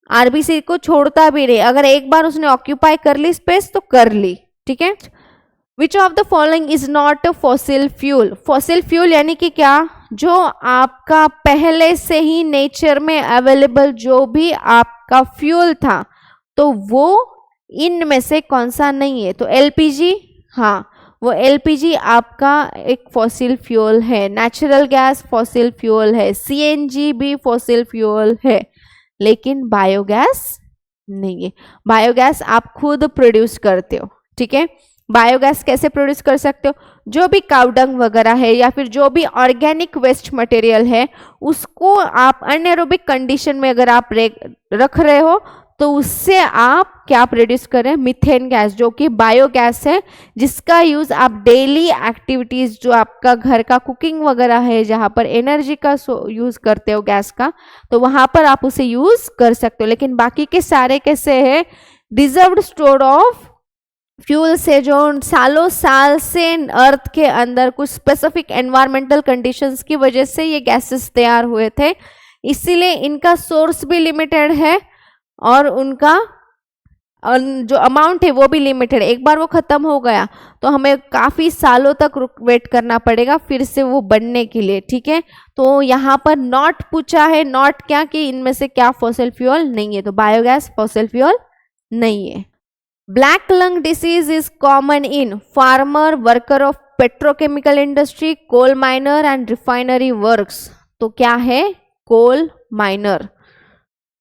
A: आरबीसी को छोड़ता भी नहीं, अगर एक बार उसने ऑक्यूपाई कर ली स्पेस तो कर ली। ठीक है, which of the following is not a fossil fuel? Fossil fuel यानी कि क्या? जो आपका पहले से ही नेचर में अवेलेबल जो भी आपका फ्यूल था, तो वो इनमें से कौन सा नहीं है? तो एलपीजी, हाँ वो एलपीजी आपका एक फॉसिल फ्यूल है, नेचुरल गैस फॉसिल फ्यूल है, सीएनजी भी फॉसिल फ्यूल है, लेकिन बायोगैस नहीं है। बायोगैस आप खुद प्रोड्यूस करते हो। ठीक है, बायोगैस कैसे प्रोड्यूस कर सकते हो? जो भी काउडंग वगैरह है या फिर जो भी ऑर्गेनिक वेस्ट मटेरियल है उसको आप अनएरोबिक कंडीशन में अगर आप रख रहे हो तो उससे आप क्या प्रोड्यूस करें? मीथेन गैस, जो कि बायोगैस है, जिसका यूज आप डेली एक्टिविटीज जो आपका घर का कुकिंग वगैरह है जहां पर एनर्जी का यूज करते हो गैस का, तो वहां पर आप उसे यूज कर सकते हो। लेकिन बाकी के सारे कैसे है? रिजर्व्ड स्टोर ऑफ फ्यूल से जो सालों साल से अर्थ के अंदर कुछ स्पेसिफिक एनवायरमेंटल कंडीशंस की वजह से ये गैसेस तैयार हुए थे, इसीलिए इनका सोर्स भी लिमिटेड है और उनका जो अमाउंट है वो भी लिमिटेड है। एक बार वो खत्म हो गया तो हमें काफी सालों तक वेट करना पड़ेगा फिर से वो बनने के लिए। ठीक है, तो यहाँ पर नॉट पूछा है, नॉट क्या कि इनमें से क्या फॉसिल फ्यूल नहीं है, तो बायोगैस फॉसिल फ्यूल नहीं है। Black lung disease is common in farmer, worker of petrochemical industry, coal miner and refinery works। तो क्या है? कोल माइनर।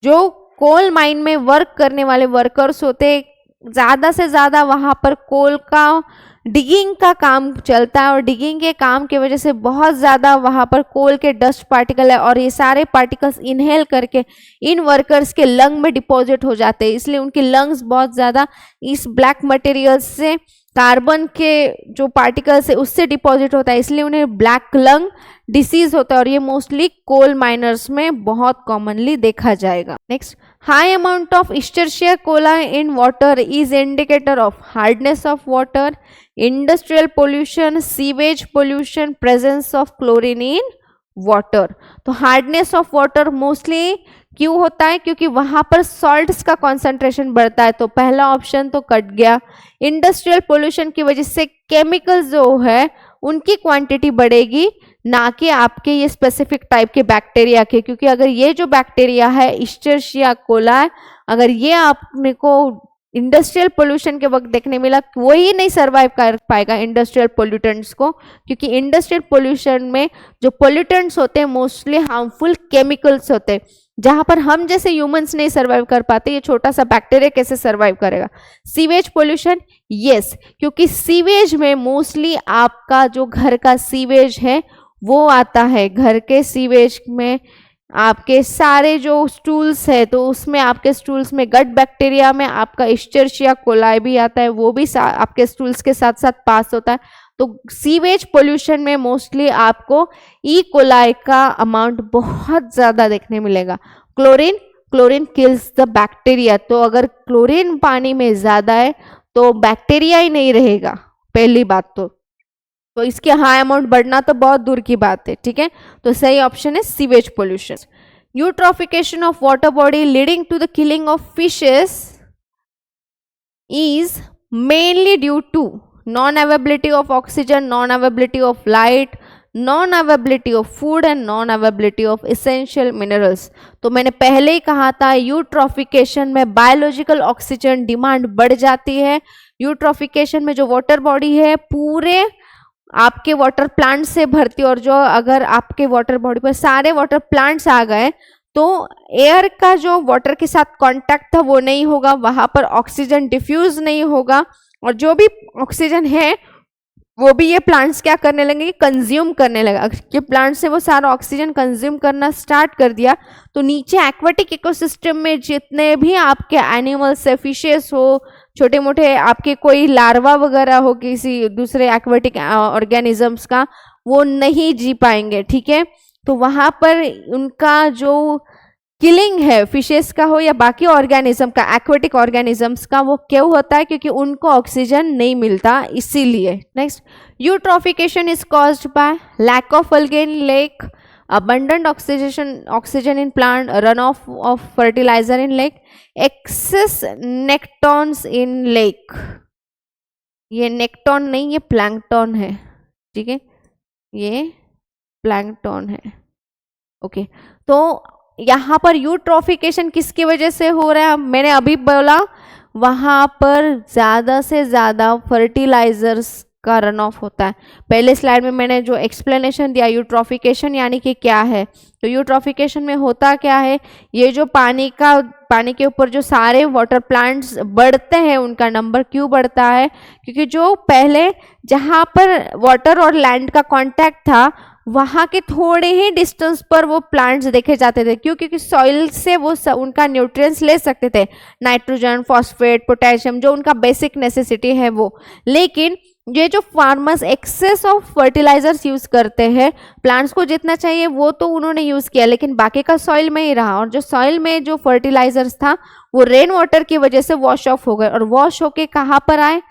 A: जो कोल माइन में वर्क करने वाले वर्कर्स होते, ज्यादा से ज्यादा वहां पर कोल का डिगिंग का काम चलता है और डिगिंग के काम की वजह से बहुत ज़्यादा वहाँ पर कोल के डस्ट पार्टिकल है और ये सारे पार्टिकल्स इनहेल करके इन वर्कर्स के लंग में डिपॉजिट हो जाते हैं, इसलिए उनके लंग्स बहुत ज़्यादा इस ब्लैक मटेरियल से कार्बन के जो पार्टिकल्स है उससे डिपॉजिट होता है, इसलिए उन्हें ब्लैक लंग डिसीज होता है और ये मोस्टली कोल माइनर्स में बहुत कॉमनली देखा जाएगा। Next, high amount of Escherichia coli in water is indicator of hardness of water, industrial pollution, sewage pollution, presence of chlorine in water. तो हार्डनेस ऑफ वाटर मोस्टली क्यों होता है? क्योंकि वहां पर सॉल्ट्स का कॉन्सेंट्रेशन बढ़ता है, तो पहला ऑप्शन तो कट गया। इंडस्ट्रियल पोल्यूशन की वजह से केमिकल्स जो है उनकी क्वांटिटी बढ़ेगी, ना कि आपके ये स्पेसिफिक टाइप के बैक्टीरिया के, क्योंकि अगर ये जो बैक्टीरिया है इस्टर्शिया कोला, अगर ये आपने को इंडस्ट्रियल पोल्यूशन के वक्त देखने मिला, वही नहीं सर्वाइव कर पाएगा इंडस्ट्रियल पोल्यूटेंट्स को, क्योंकि इंडस्ट्रियल पोल्यूशन में जो पोल्यूटेंट्स होते हैं मोस्टली हार्मफुल केमिकल्स होते हैं, जहां पर हम जैसे ह्यूमंस नहीं सर्वाइव कर पाते, ये छोटा सा बैक्टीरिया कैसे सर्वाइव करेगा। सीवेज पोल्यूशन, यस, क्योंकि सीवेज में मोस्टली आपका जो घर का सीवेज है वो आता है, घर के सीवेज में आपके सारे जो स्टूल्स है तो उसमें आपके स्टूल्स में गट बैक्टीरिया में आपका इस्चर्शिया कोलाई भी आता है, वो भी आपके स्टूल्स के साथ साथ पास होता है। तो सीवेज पोल्यूशन में मोस्टली आपको ई कोलाई का अमाउंट बहुत ज़्यादा देखने मिलेगा। Chlorine, chlorine kills the bacteria, तो अगर क्लोरीन पानी में ज़्यादा है तो बैक्टीरिया ही नहीं रहेगा, पहली बात तो इसके हाई अमाउंट बढ़ना तो बहुत दूर की बात है। ठीक है, तो सही ऑप्शन है sewage pollution. Eutrophication of water body leading to the killing of fishes is mainly due to non availability of oxygen, non availability of light, non availability of food and non availability of essential minerals. तो मैंने पहले ही कहा था eutrophication में biological oxygen demand बढ़ जाती है। यूट्रोफिकेशन में जो वाटर बॉडी है पूरे आपके वाटर प्लांट से भरती, और जो अगर आपके वाटर बॉडी पर सारे वाटर प्लांट्स आ गए तो एयर का जो वाटर के साथ कांटेक्ट था वो नहीं होगा, वहां पर ऑक्सीजन डिफ्यूज नहीं होगा, और जो भी ऑक्सीजन है वो भी ये प्लांट्स क्या करने लगेंगे, कंज्यूम करने लगा। ये प्लांट से वो सारा ऑक्सीजन कंज्यूम करना स्टार्ट कर दिया तो नीचे एक्वाटिक इकोसिस्टम में जितने भी आपके एनिमल्स है, फिशेस हो, छोटे मोटे आपके कोई लार्वा वगैरह हो किसी दूसरे एक्वाटिक ऑर्गेनिजम्स का, वो नहीं जी पाएंगे, ठीक है। तो वहां पर उनका जो किलिंग है फिशेस का हो या बाकी ऑर्गेनिज्म का, एक्वेटिक ऑर्गेनिजम्स का, वो क्यों होता है, क्योंकि उनको ऑक्सीजन नहीं मिलता इसीलिए। Next, eutrophication is caused by lack of algae in lake, abundant oxygen in plant, runoff of fertilizer in lake, excess nectons in lake। ये नेक्टॉन नहीं, ये प्लैंकटन है, ठीक है, ये प्लैंकटन है। ओके, तो यहाँ पर यूट्रोफिकेशन किसकी वजह से हो रहा है, मैंने अभी बोला वहाँ पर ज़्यादा से ज़्यादा फर्टिलाइजर्स का रन ऑफ होता है। पहले स्लाइड में मैंने जो एक्सप्लेनेशन दिया यूट्रोफिकेशन यानी कि क्या है, तो यूट्रोफिकेशन में होता क्या है, ये जो पानी के ऊपर जो सारे वाटर प्लांट्स बढ़ते हैं उनका नंबर क्यों बढ़ता है, क्योंकि जो पहले जहाँ पर वाटर और लैंड का कांटेक्ट था वहाँ के थोड़े ही डिस्टेंस पर वो प्लांट्स देखे जाते थे, क्यों, क्योंकि सॉइल से वो उनका न्यूट्रिएंट्स ले सकते थे, नाइट्रोजन, फॉस्फेट, पोटेशियम, जो उनका बेसिक नेसेसिटी है वो। लेकिन ये जो farmers excess of fertilisers use करते हैं, प्लांट्स को जितना चाहिए वो तो उन्होंने यूज किया, लेकिन बाकी का सॉइल में ही रहा, और जो सॉइल में जो फर्टिलाइजर्स था वो रेन वाटर की वजह से वॉश ऑफ हो गए, और वॉश होके कहाँ पर आए,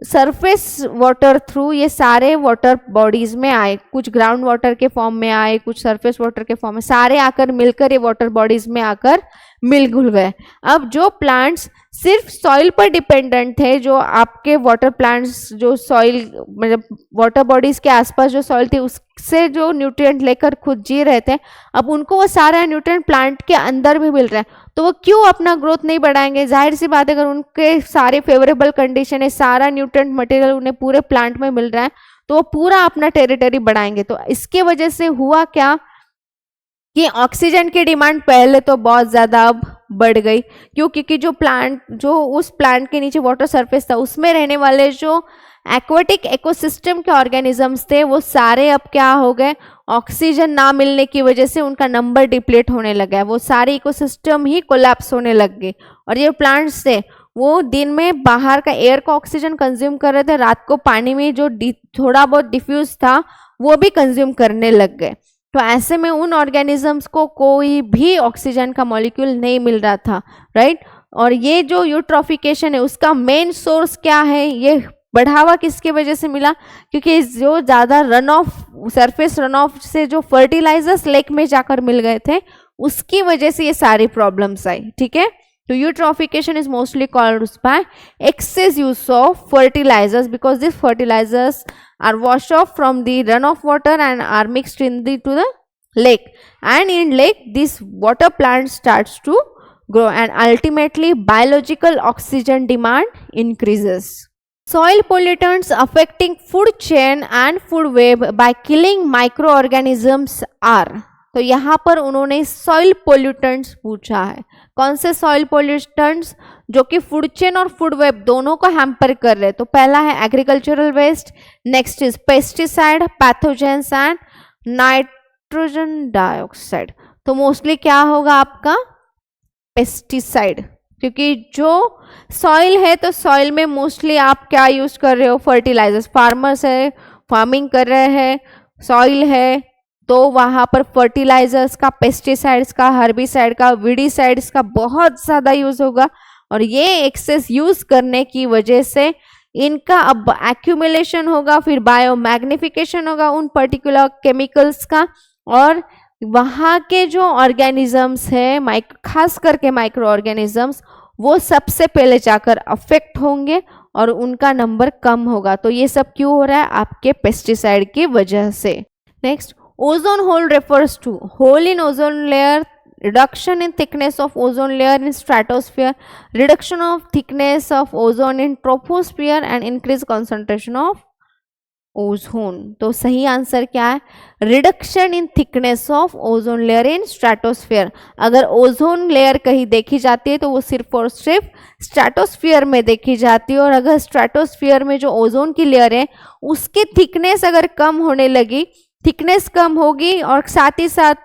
A: सरफेस वाटर थ्रू ये सारे वाटर बॉडीज में आए, कुछ ग्राउंड वाटर के फॉर्म में आए, कुछ सरफेस वाटर के फॉर्म में, सारे आकर मिलकर ये वाटर बॉडीज में आकर मिल घुल गए। अब जो प्लांट्स सिर्फ सॉइल पर डिपेंडेंट थे, जो आपके वाटर प्लांट्स जो सॉइल मतलब वाटर बॉडीज के आसपास जो सॉइल थी उससे जो न्यूट्रिएंट लेकर खुद जी रहे थे, अब उनको वो सारा न्यूट्रिएंट प्लांट के अंदर भी मिल रहा है, तो वो क्यों अपना ग्रोथ नहीं बढ़ाएंगे, जाहिर सी बात है, अगर उनके सारे फेवरेबल कंडीशन है, सारा न्यूट्रिएंट मटेरियल उन्हें पूरे प्लांट में मिल रहा है, तो वो पूरा अपना टेरिटरी बढ़ाएंगे। तो इसके वजह से हुआ क्या कि ऑक्सीजन की डिमांड पहले तो बहुत ज़्यादा अब बढ़ गई, क्यों, क्योंकि जो उस प्लांट के नीचे वाटर सरफेस था उसमें रहने वाले जो एक्वाटिक इकोसिस्टम के ऑर्गेनिजम्स थे वो सारे अब क्या हो गए, ऑक्सीजन ना मिलने की वजह से उनका नंबर डिप्लीट होने लगा है, वो सारे इकोसिस्टम ही कोलैप्स होने लग गए। और ये प्लांट्स थे वो दिन में बाहर का एयर का ऑक्सीजन कंज्यूम कर रहे थे, रात को पानी में जो थोड़ा बहुत डिफ्यूज था वो भी कंज्यूम करने लग गए। तो ऐसे में उन ऑर्गेनिजम्स को कोई भी ऑक्सीजन का मॉलिक्यूल नहीं मिल रहा था, राइट। और ये जो यूट्रोफिकेशन है उसका मेन सोर्स क्या है, ये बढ़ावा किसके वजह से मिला, क्योंकि जो ज़्यादा run of surface run of से जो फर्टिलाइजर्स लेक में जाकर मिल गए थे उसकी वजह से ये सारी प्रॉब्लम्स आई, ठीक है। तो eutrophication is mostly caused by excess use of fertilizers, because these fertilizers are washed off from the runoff water and are mixed to the lake, and in lake this water plant starts to grow and ultimately biological oxygen demand increases. Soil pollutants affecting food chain and food web by killing microorganisms are, तो यहाँ पर उन्होंने soil pollutants पूछा है। कौन से soil pollutants, जो कि फूड चेन और फूड वेब दोनों को हैम्पर कर रहे हैं। तो पहला है agricultural waste, next is pesticide, pathogens and nitrogen dioxide. तो मोस्टली क्या होगा आपका पेस्टिसाइड, क्योंकि जो सॉइल है तो सॉइल में मोस्टली आप क्या यूज कर रहे हो, फर्टिलाइजर्स, फार्मर्स है, फार्मिंग कर रहे हैं, सॉइल है, तो वहाँ पर फर्टिलाइजर्स का, पेस्टिसाइड्स का, हर्बिसाइड का, वीडिसाइड्स का बहुत ज़्यादा यूज़ होगा, और ये एक्सेस यूज़ करने की वजह से इनका अब एक्यूमुलेशन होगा, फिर बायोमैग्निफिकेशन होगा उन पर्टिकुलर केमिकल्स का, और वहाँ के जो ऑर्गेनिजम्स है, खास करके माइक्रो ऑर्गेनिजम्स, वो सबसे पहले जाकर अफेक्ट होंगे और उनका नंबर कम होगा। तो ये सब क्यों हो रहा है, आपके पेस्टिसाइड की वजह से। Next, ozone hole refers to hole in ozone layer, reduction in thickness of ozone layer in stratosphere, reduction of thickness of ozone in troposphere, and increased concentration of ozone. तो सही आंसर क्या है? Reduction in thickness of ozone layer in stratosphere. अगर ozone layer कहीं देखी जाती है तो वो सिर्फ और सिर्फ स्ट्रेटोस्फीयर में देखी जाती है, और अगर स्ट्रेटोस्फीयर में जो ओजोन की लेयर है उसकी थिकनेस अगर कम होने लगी, थिकनेस कम होगी और साथ ही साथ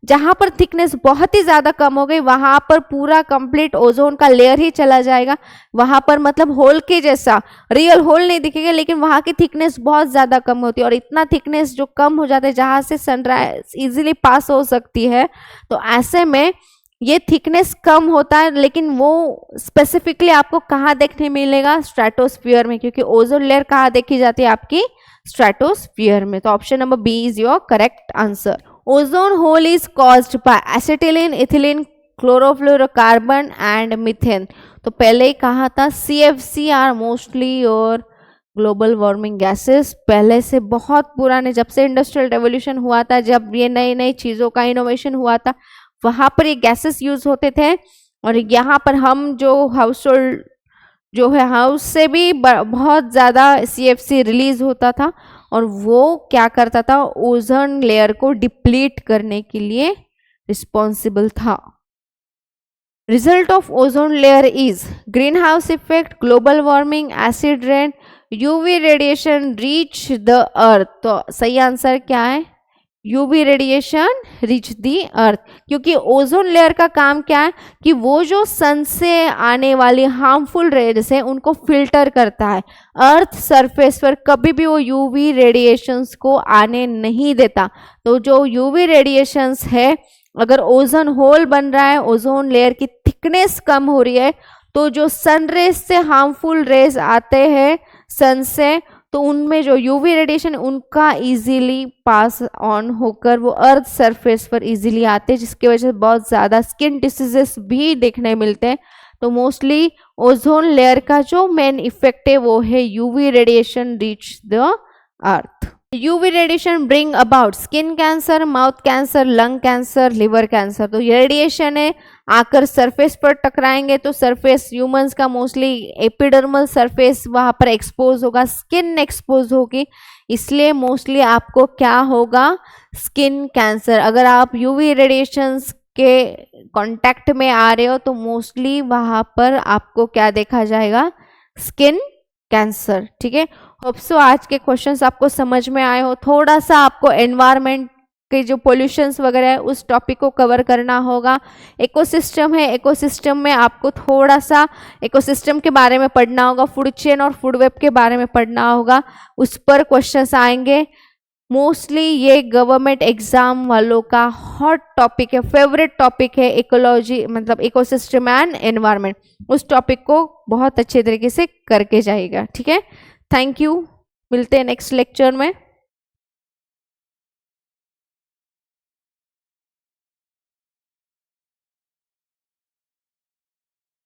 A: जहां पर थिकनेस बहुत ही ज़्यादा कम हो गई वहां पर पूरा कंप्लीट ओजोन का लेयर ही चला जाएगा। वहां पर मतलब होल के जैसा, रियल होल नहीं दिखेगा, लेकिन वहां की थिकनेस बहुत ज़्यादा कम होती है, और इतना थिकनेस जो कम हो जाता है जहां से सनराइज इजीली पास हो सकती है, तो ऐसे में ये थिकनेस कम होता है। लेकिन वो स्पेसिफिकली आपको कहाँ देखने मिलेगा? स्ट्रेटोस्फीयर में, क्योंकि ओजोन लेयर कहाँ देखी जाती है? आपकी स्ट्रेटोस्फीयर में। तो option number B is your correct answer. Ozone hole is caused by acetylene, ethylene, chlorofluorocarbon and methane. तो पहले ही कहा था CFC आर मोस्टली और ग्लोबल वार्मिंग गैसेस। पहले से बहुत पुराने, जब से इंडस्ट्रियल रेवोल्यूशन हुआ था, जब ये नई नई चीज़ों का इनोवेशन हुआ था, वहाँ पर ये गैसेस यूज होते थे। और यहाँ पर हम जो हाउस होल्ड जो है हाउस से भी बहुत ज़्यादा CFC रिलीज होता था, और वो क्या करता था? ओजोन लेयर को डिप्लीट करने के लिए रिस्पॉन्सिबल था। Result of ozone layer is green house effect, global warming, acid rain, UV radiation reach the earth. तो सही आंसर क्या है? UV रेडिएशन रीच दी अर्थ। क्योंकि ओजोन लेयर का काम क्या है कि वो जो सन से आने वाली हार्मफुल रेज है उनको फिल्टर करता है। अर्थ सरफेस पर कभी भी वो UV रेडिएशंस को आने नहीं देता। तो जो UV रेडिएशंस है, अगर ओजोन होल बन रहा है, ओजोन लेयर की थिकनेस कम हो रही है, तो जो सन रेज से हार्मफुल रेज आते हैं सन से, तो उनमें जो UV रेडिएशन उनका इजीली पास ऑन होकर वो अर्थ सरफेस पर इजीली आते हैं, जिसकी वजह से बहुत ज़्यादा स्किन डिसीजेस भी देखने मिलते हैं। तो मोस्टली ओजोन लेयर का जो मेन इफेक्ट है वो है UV radiation reach the earth. UV radiation bring about skin cancer, mouth cancer, lung cancer, liver cancer. तो ये रेडिएशन है आकर सरफेस पर टकराएंगे तो सरफेस ह्यूमंस का मोस्टली एपिडर्मल सरफेस वहाँ पर एक्सपोज होगा, स्किन एक्सपोज होगी, इसलिए मोस्टली आपको क्या होगा? Skin cancer. अगर आप UV रेडिएशंस के कांटेक्ट में आ रहे हो तो मोस्टली वहाँ पर आपको क्या देखा जाएगा? Skin cancer. ठीक है, होप सो आज के क्वेश्चंस आपको समझ में आए हो। थोड़ा सा आपको एनवायरनमेंट के जो पोल्यूशंस वगैरह है उस टॉपिक को कवर करना होगा। इकोसिस्टम है, इकोसिस्टम में आपको थोड़ा सा इकोसिस्टम के बारे में पढ़ना होगा, फूड चेन और फूड वेब के बारे में पढ़ना होगा, उस पर क्वेश्चंस आएंगे। मोस्टली ये गवर्नमेंट एग्जाम वालों का हॉट टॉपिक है, फेवरेट टॉपिक है इकोलॉजी, मतलब इकोसिस्टम एंड एनवायरनमेंट। उस टॉपिक को बहुत अच्छे तरीके से करके जाएगा। ठीक है, थैंक यू, मिलते हैं नेक्स्ट लेक्चर में।